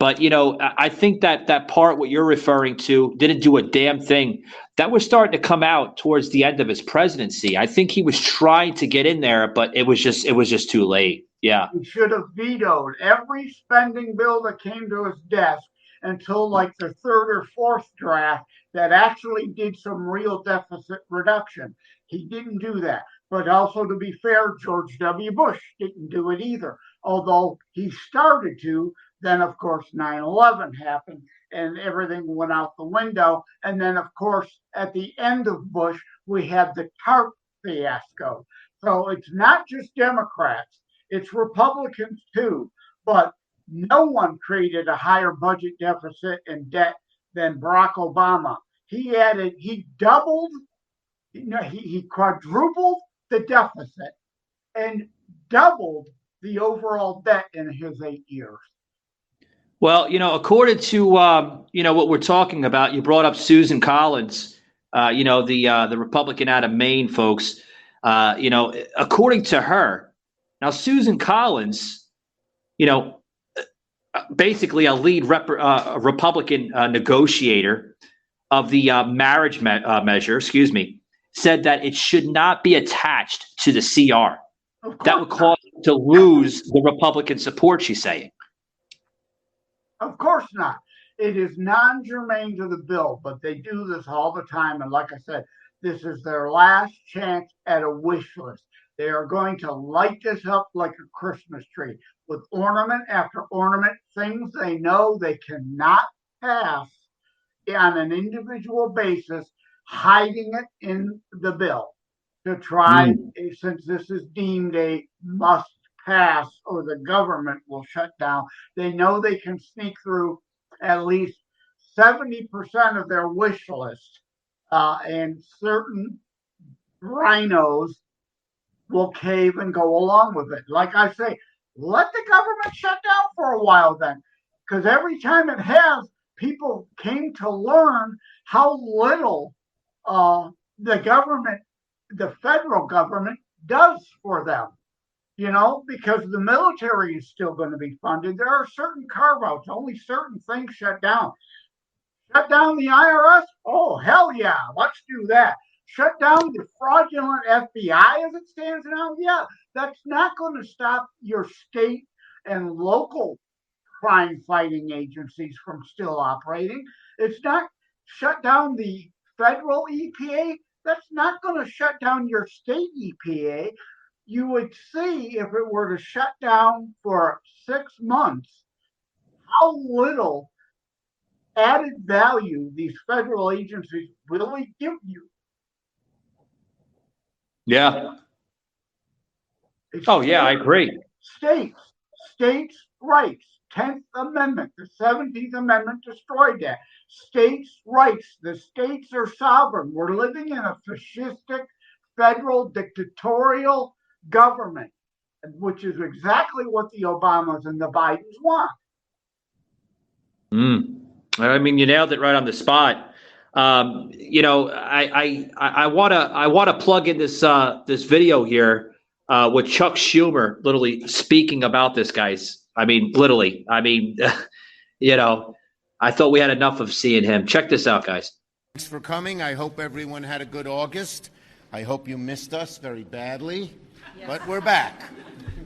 But, I think that part, what you're referring to, didn't do a damn thing. That was starting to come out towards the end of his presidency. I think he was trying to get in there, but it was just too late. Yeah. He should have vetoed every spending bill that came to his desk until like the third or fourth draft that actually did some real deficit reduction. He didn't do that. But also, to be fair, George W. Bush didn't do it either, although he started to. Then, of course, 9/11 happened and everything went out the window. And then, of course, at the end of Bush, we had the TARP fiasco. So it's not just Democrats, it's Republicans too. But no one created a higher budget deficit and debt than Barack Obama. He doubled, he quadrupled the deficit and doubled the overall debt in his 8 years. Well, according to what we're talking about, you brought up Susan Collins, the Republican out of Maine, folks. According to her, now Susan Collins, basically a lead Republican negotiator of the marriage measure, said that it should not be attached to the CR. That would cause it to lose the Republican support, she's saying. Of course not. It is non-germane to the bill, but they do this all the time. And like I said, this is their last chance at a wish list. They are going to light this up like a Christmas tree with ornament after ornament, things they know they cannot pass on an individual basis, hiding it in the bill to try, since this is deemed a must pass or the government will shut down. They know they can sneak through at least 70% of their wish list, and certain rhinos will cave and go along with it. Like I say, let the government shut down for a while then, because every time it has, people came to learn how little the federal government does for them. Because the military is still going to be funded. There are certain carve-outs, only certain things shut down. Shut down the IRS? Oh, hell yeah, let's do that. Shut down the fraudulent FBI as it stands now? Yeah, that's not going to stop your state and local crime-fighting agencies from still operating. It's not shut down the federal EPA. That's not going to shut down your state EPA. You would see, if it were to shut down for 6 months, how little added value these federal agencies really give you. Yeah. I agree. States' rights, 10th Amendment, the 17th Amendment destroyed that. States' rights, the states are sovereign. We're living in a fascistic, federal, dictatorial government, which is exactly what the Obamas and the Bidens want. I mean, you nailed it right on the spot. I want to plug in this video here with Chuck Schumer literally speaking about this, guys. I mean, literally. I mean, I thought we had enough of seeing him. Check this out, guys. Thanks for coming. I hope everyone had a good August. I hope you missed us very badly. But we're back.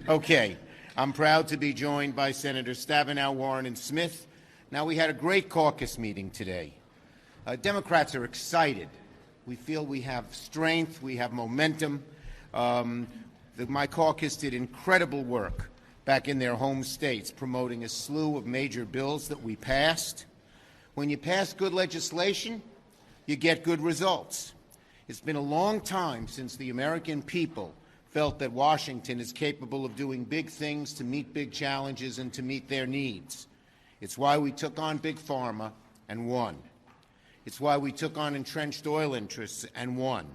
Okay. I'm proud to be joined by Senators Stabenow, Warren, and Smith. Now, we had a great caucus meeting today. Democrats are excited. We feel we have strength. We have momentum. My caucus did incredible work back in their home states, promoting a slew of major bills that we passed. When you pass good legislation, you get good results. It's been a long time since the American people felt that Washington is capable of doing big things to meet big challenges and to meet their needs. It's why we took on Big Pharma and won. It's why we took on entrenched oil interests and won.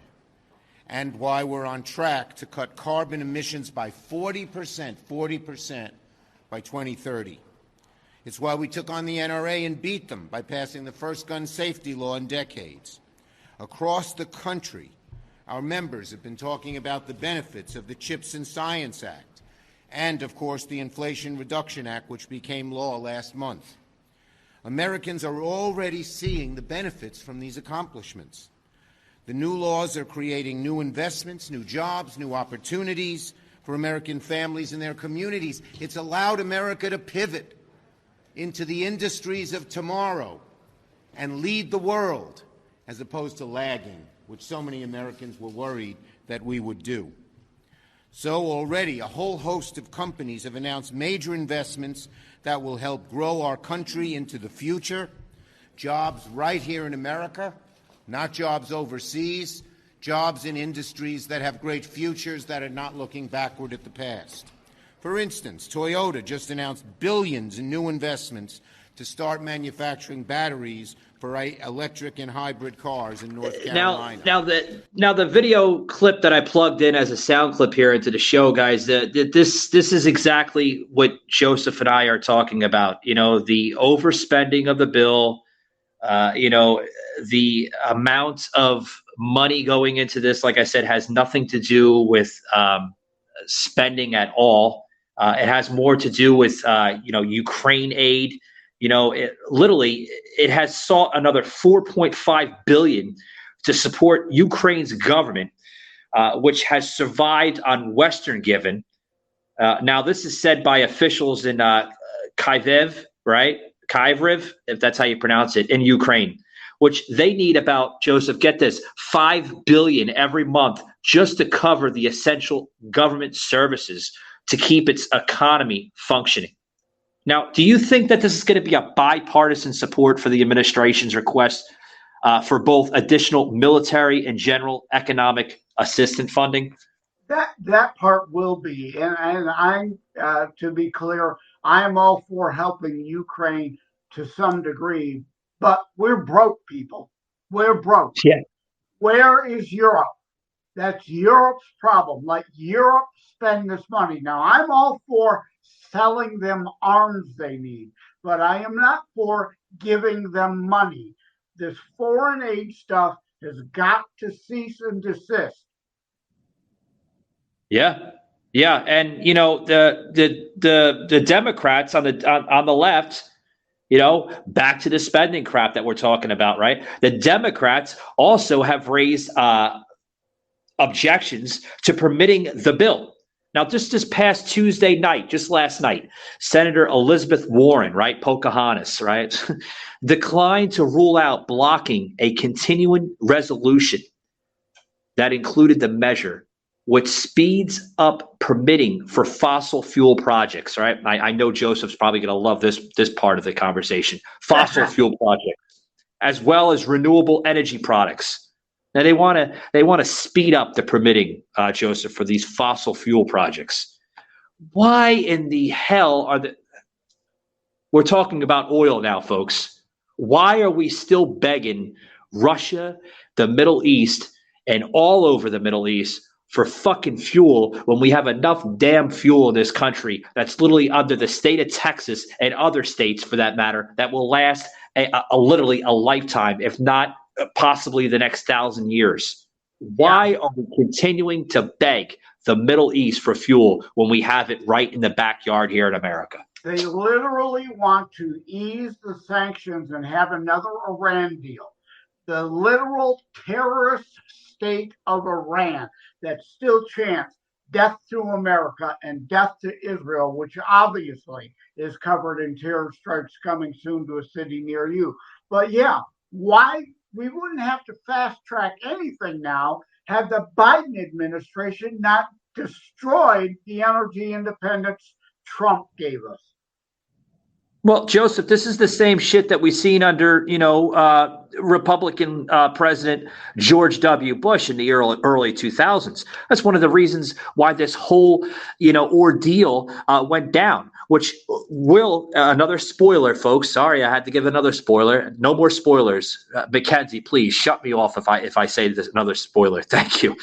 And why we're on track to cut carbon emissions by 40% by 2030. It's why we took on the NRA and beat them by passing the first gun safety law in decades. Across the country, our members have been talking about the benefits of the CHIPS and Science Act and, of course, the Inflation Reduction Act, which became law last month. Americans are already seeing the benefits from these accomplishments. The new laws are creating new investments, new jobs, new opportunities for American families and their communities. It's allowed America to pivot into the industries of tomorrow and lead the world, as opposed to lagging, which so many Americans were worried that we would do. So already a whole host of companies have announced major investments that will help grow our country into the future. Jobs right here in America, not jobs overseas, jobs in industries that have great futures that are not looking backward at the past. For instance, Toyota just announced billions in new investments to start manufacturing batteries for electric and hybrid cars in North Carolina. Now the video clip that I plugged in as a sound clip here into the show, guys, this is exactly what Joseph and I are talking about. You know, the overspending of the bill, the amount of money going into this, like I said, has nothing to do with spending at all. It has more to do with, Ukraine aid. It has sought another $4.5 billion to support Ukraine's government, which has survived on Western giving. Now, this is said by officials in Kyiv, right? Kyiv, if that's how you pronounce it, in Ukraine, which they need about, Joseph, get this, $5 billion every month just to cover the essential government services to keep its economy functioning. Now, do you think that this is going to be a bipartisan support for the administration's request for both additional military and general economic assistance funding? That part will be, and I'm to be clear, I am all for helping Ukraine to some degree, but we're broke, people. We're broke. Yeah. Where is Europe? That's Europe's problem. Let Europe spend this money. Now, I'm all for selling them arms they need, but I am not for giving them money. This foreign aid stuff has got to cease and desist. Yeah, and the Democrats on the left, back to the spending crap that we're talking about, right? The Democrats also have raised objections to permitting the bill. Now, just this past Tuesday night, just last night, Senator Elizabeth Warren, right, Pocahontas, right, declined to rule out blocking a continuing resolution that included the measure which speeds up permitting for fossil fuel projects, right? I know Joseph's probably going to love this part of the conversation. Fossil fuel projects, as well as renewable energy products. Now they want to speed up the permitting, Joseph, for these fossil fuel projects. Why in the hell we're talking about oil now, folks. Why are we still begging Russia, the Middle East, and all over the Middle East for fucking fuel when we have enough damn fuel in this country that's literally under the state of Texas and other states, for that matter, that will last literally a lifetime, if not possibly the next 1,000 years? Why are we continuing to beg the Middle East for fuel when we have it right in the backyard here in America? They literally want to ease the sanctions and have another Iran deal. The literal terrorist state of Iran that still chants death to America and death to Israel, which obviously is covered in terror strikes coming soon to a city near you. But yeah, why? We wouldn't have to fast track anything now had the Biden administration not destroyed the energy independence Trump gave us. Well, Joseph, this is the same shit that we've seen under, Republican President George W. Bush in the early 2000s. That's one of the reasons why this whole, ordeal went down, which will, another spoiler, folks. Sorry, I had to give another spoiler. No more spoilers. Mackenzie, please shut me off if I say this, another spoiler. Thank you.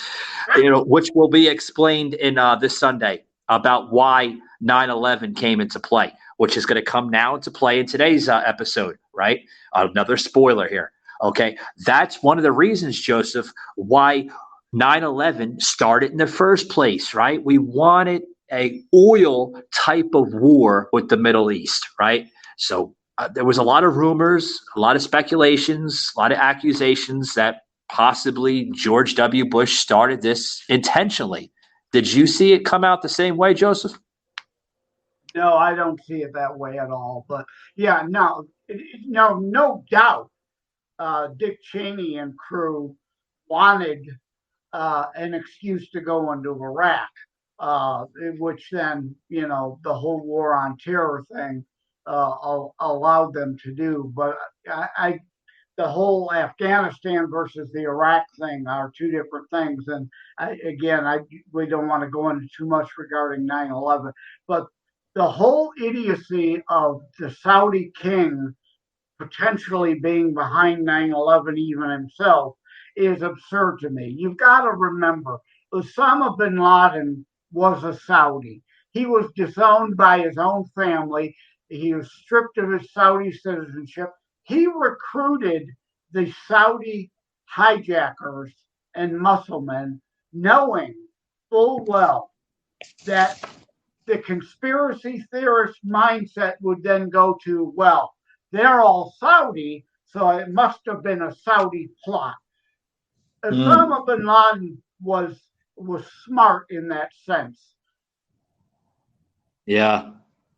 Which will be explained in this Sunday about why 9/11 came into play, which is going to come now into play in today's episode, right? Another spoiler here. Okay. That's one of the reasons, Joseph, why 9/11 started in the first place, right? We wanted a oil type of war with the Middle East, right? So there was a lot of rumors, a lot of speculations, a lot of accusations that possibly George W. Bush started this intentionally. Did you see it come out the same way, Joseph? No, I don't see it that way at all. But yeah, no doubt, Dick Cheney and crew wanted an excuse to go into Iraq, which then, the whole war on terror thing allowed them to do. But the whole Afghanistan versus the Iraq thing are two different things. And we don't want to go into too much regarding 9/11, but the whole idiocy of the Saudi king potentially being behind 9/11 even himself is absurd to me. You've got to remember, Osama bin Laden was a Saudi. He was disowned by his own family. He was stripped of his Saudi citizenship. He recruited the Saudi hijackers and musclemen, knowing full well that the conspiracy theorist mindset would then go to, well, they're all Saudi, so it must have been a Saudi plot. Osama bin Laden was smart in that sense. Yeah,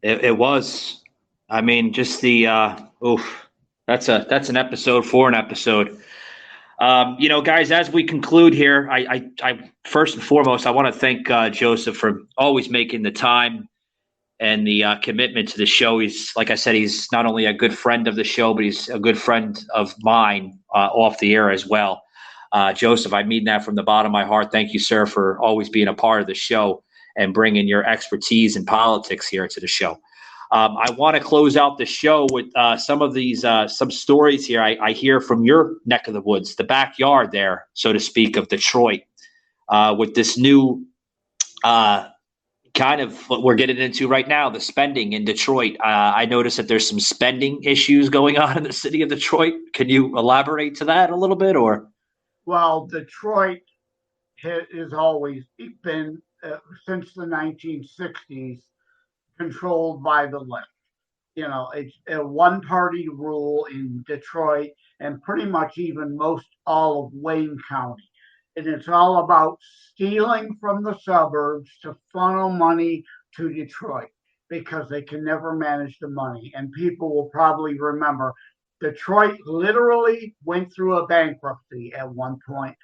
it was. I mean, just the that's an episode for an episode. Guys, as we conclude here, I first and foremost, I want to thank Joseph for always making the time and the commitment to the show. He's, like I said, he's not only a good friend of the show, but he's a good friend of mine off the air as well. Joseph, I mean that from the bottom of my heart. Thank you, sir, for always being a part of the show and bringing your expertise in politics here to the show. I want to close out the show with some of these some stories here I hear from your neck of the woods, the backyard there, so to speak, of Detroit, with this new kind of what we're getting into right now, the spending in Detroit. I noticed that there's some spending issues going on in the city of Detroit. Can you elaborate to that a little bit, or? Well, Detroit has always been, since the 1960s, controlled by the left. It's a one-party rule in Detroit and pretty much even most all of Wayne County. And it's all about stealing from the suburbs to funnel money to Detroit because they can never manage the money. And people will probably remember Detroit literally went through a bankruptcy at one point,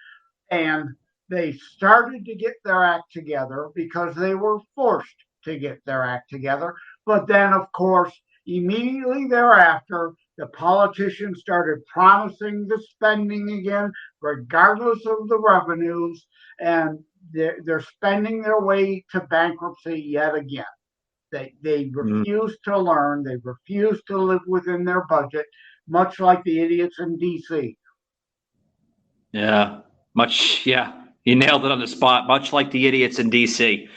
and they started to get their act together because they were forced to get their act together. But then, of course, immediately thereafter, the politicians started promising the spending again, regardless of the revenues, and they're spending their way to bankruptcy yet again. They refuse to learn. They refuse to live within their budget, much like the idiots in D.C. Yeah, you nailed it on the spot, much like the idiots in D.C.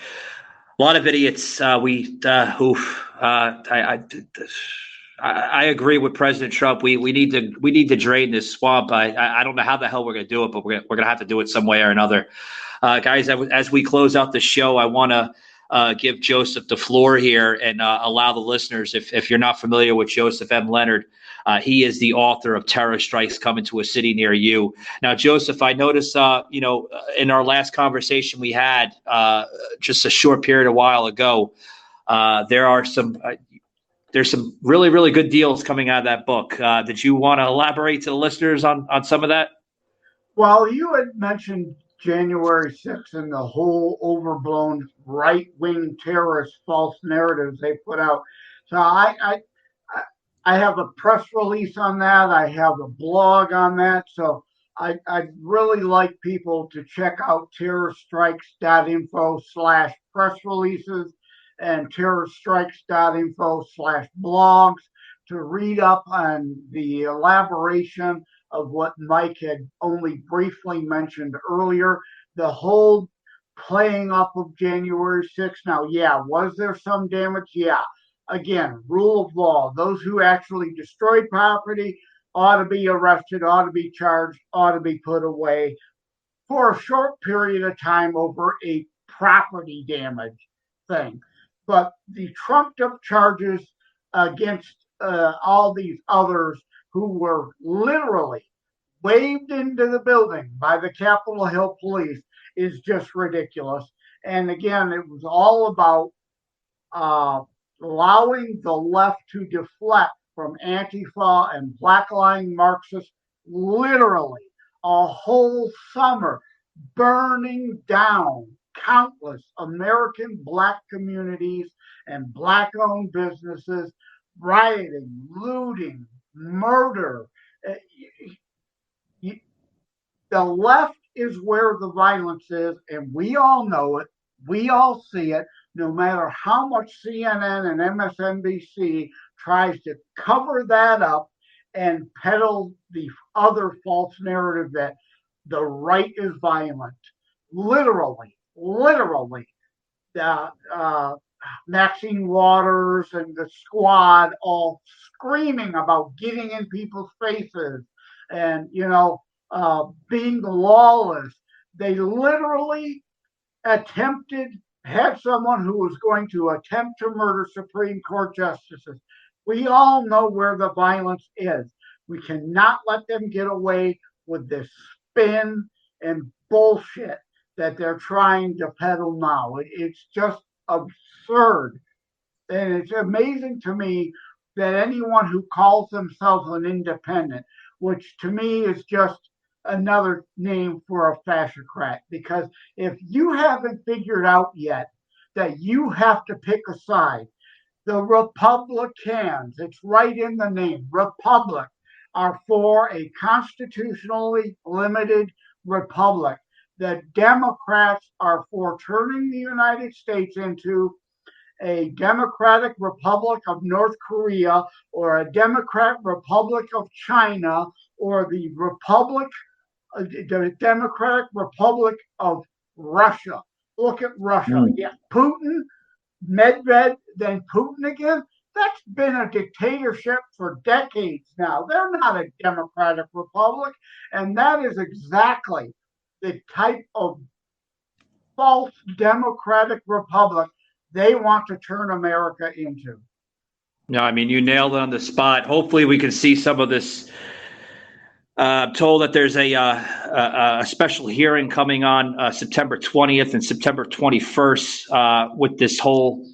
A lot of idiots. I agree with President Trump. We need to drain this swamp. I don't know how the hell we're going to do it, but we're going to have to do it some way or another. Guys, as we close out the show, I want to give Joseph the floor here and allow the listeners, if you're not familiar with Joseph M. Lenard, he is the author of Terror Strikes Coming to a City Near You. Now, Joseph, I noticed, in our last conversation we had just a short period a while ago, there's some really, really good deals coming out of that book. Did you want to elaborate to the listeners on some of that? Well, you had mentioned January 6th and the whole overblown right-wing terrorist false narratives they put out. So I have a press release on that. I have a blog on that. So I'd really like people to check out terrorstrikes.info/press releases and terrorstrikes.info/blogs to read up on the elaboration of what Mike had only briefly mentioned earlier, the whole playing up of January 6th. Now, was there some damage? Yeah. Again, rule of law. Those who actually destroyed property ought to be arrested, ought to be charged, ought to be put away for a short period of time over a property damage thing. But the trumped up charges against all these others who were literally waved into the building by the Capitol Hill police is just ridiculous. And again, it was all about allowing the left to deflect from Antifa and blackline Marxists, literally a whole summer burning down countless American black communities and black-owned businesses, rioting, looting, murder. The left is where the violence is, and we all know it. We all see it, no matter how much CNN and MSNBC tries to cover that up and peddle the other false narrative that the right is violent. Literally, Maxine Waters and the squad all screaming about getting in people's faces and, being lawless. They literally had someone who was going to attempt to murder Supreme Court justices. We all know where the violence is. We cannot let them get away with this spin and bullshit that they're trying to peddle now. It's just absurd. And it's amazing to me that anyone who calls themselves an independent, which to me is just another name for a fascocrat, because if you haven't figured out yet that you have to pick a side, the Republicans, it's right in the name, Republic, are for a constitutionally limited republic. The Democrats are for turning the United States into a Democratic Republic of North Korea or a Democrat Republic of China or the Democratic Republic of Russia. Look at Russia. Yeah, Putin, Medved, then Putin again. That's been a dictatorship for decades now. They're not a democratic republic, and that is exactly the type of false democratic republic they want to turn America into. No, I mean, you nailed it on the spot. Hopefully we can see some of this. I'm told that there's a special hearing coming on September 20th and September 21st with this whole,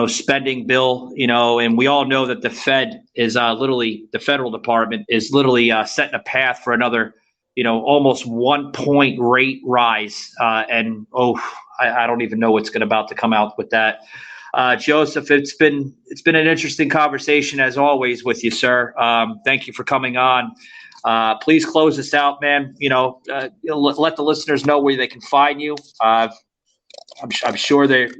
spending bill, and we all know that the Fed is the federal department is literally setting a path for another, almost 1 point rate rise. I don't even know what's about to come out with that. Joseph, it's been an interesting conversation as always with you, sir. Thank you for coming on. Please close this out, man. Let the listeners know where they can find you. I'm sure that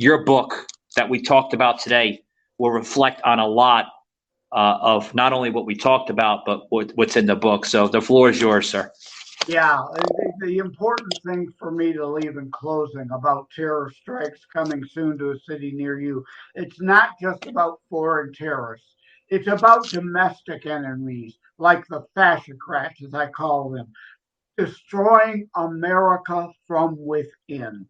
your book that we talked about today will reflect on a lot of not only what we talked about, but what's in the book. So the floor is yours, sir. Yeah, the important thing for me to leave in closing about terror strikes coming soon to a city near you, it's not just about foreign terrorists. It's about domestic enemies, like the fascocrats, as I call them, destroying America from within.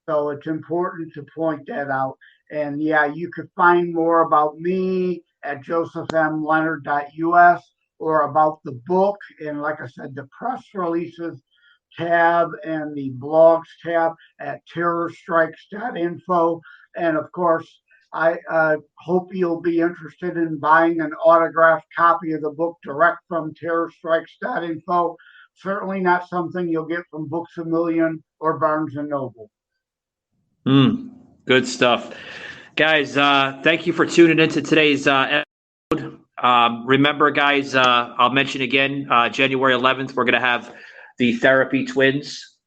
So it's important to point that out. And yeah, you could find more about me at josephmlenard.us or about the book. And like I said, the press releases tab and the blogs tab at terrorstrikes.info. And of course, I hope you'll be interested in buying an autographed copy of the book direct from terrorstrikes.info. Certainly not something you'll get from Books A Million or Barnes & Noble. Good stuff. Guys, thank you for tuning into today's episode. Remember, guys, I'll mention again, January 11th, we're going to have the Therapy Twins,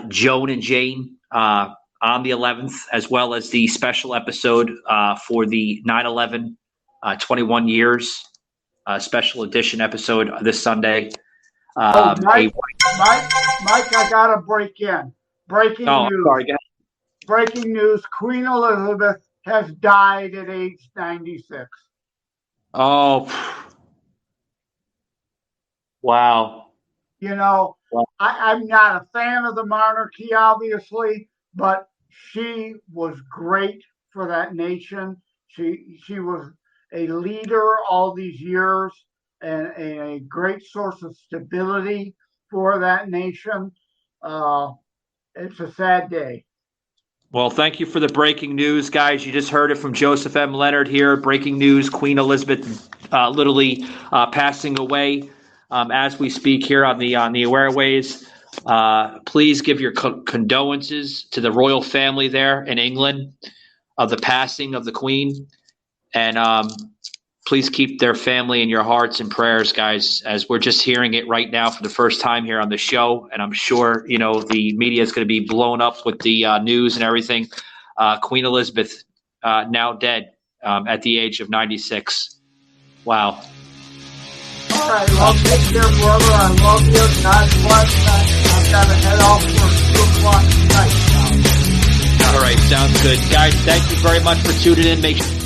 Joan and Jane, on the 11th, as well as the special episode for the 9/11 21 years special edition episode this Sunday. Mike, I got to break in. Breaking news. Sorry, go ahead. Breaking news. Queen Elizabeth has died at age 96. Oh, wow. I'm not a fan of the monarchy, obviously, but she was great for that nation. She was a leader all these years and a great source of stability for that nation. It's a sad day. Well, thank you for the breaking news, guys. You just heard it from Joseph M. Lenard here. Breaking news, Queen Elizabeth literally passing away as we speak here on the airways. Please give your condolences to the royal family there in England of the passing of the Queen. And please keep their family in your hearts and prayers, guys, as we're just hearing it right now for the first time here on the show. And I'm sure, the media is going to be blown up with the news and everything. Queen Elizabeth now dead at the age of 96. Wow. All right, well, take care, brother. I love you. God bless. I've got to head off for 2 o'clock tonight. All right, sounds good. Guys, thank you very much for tuning in. Make sure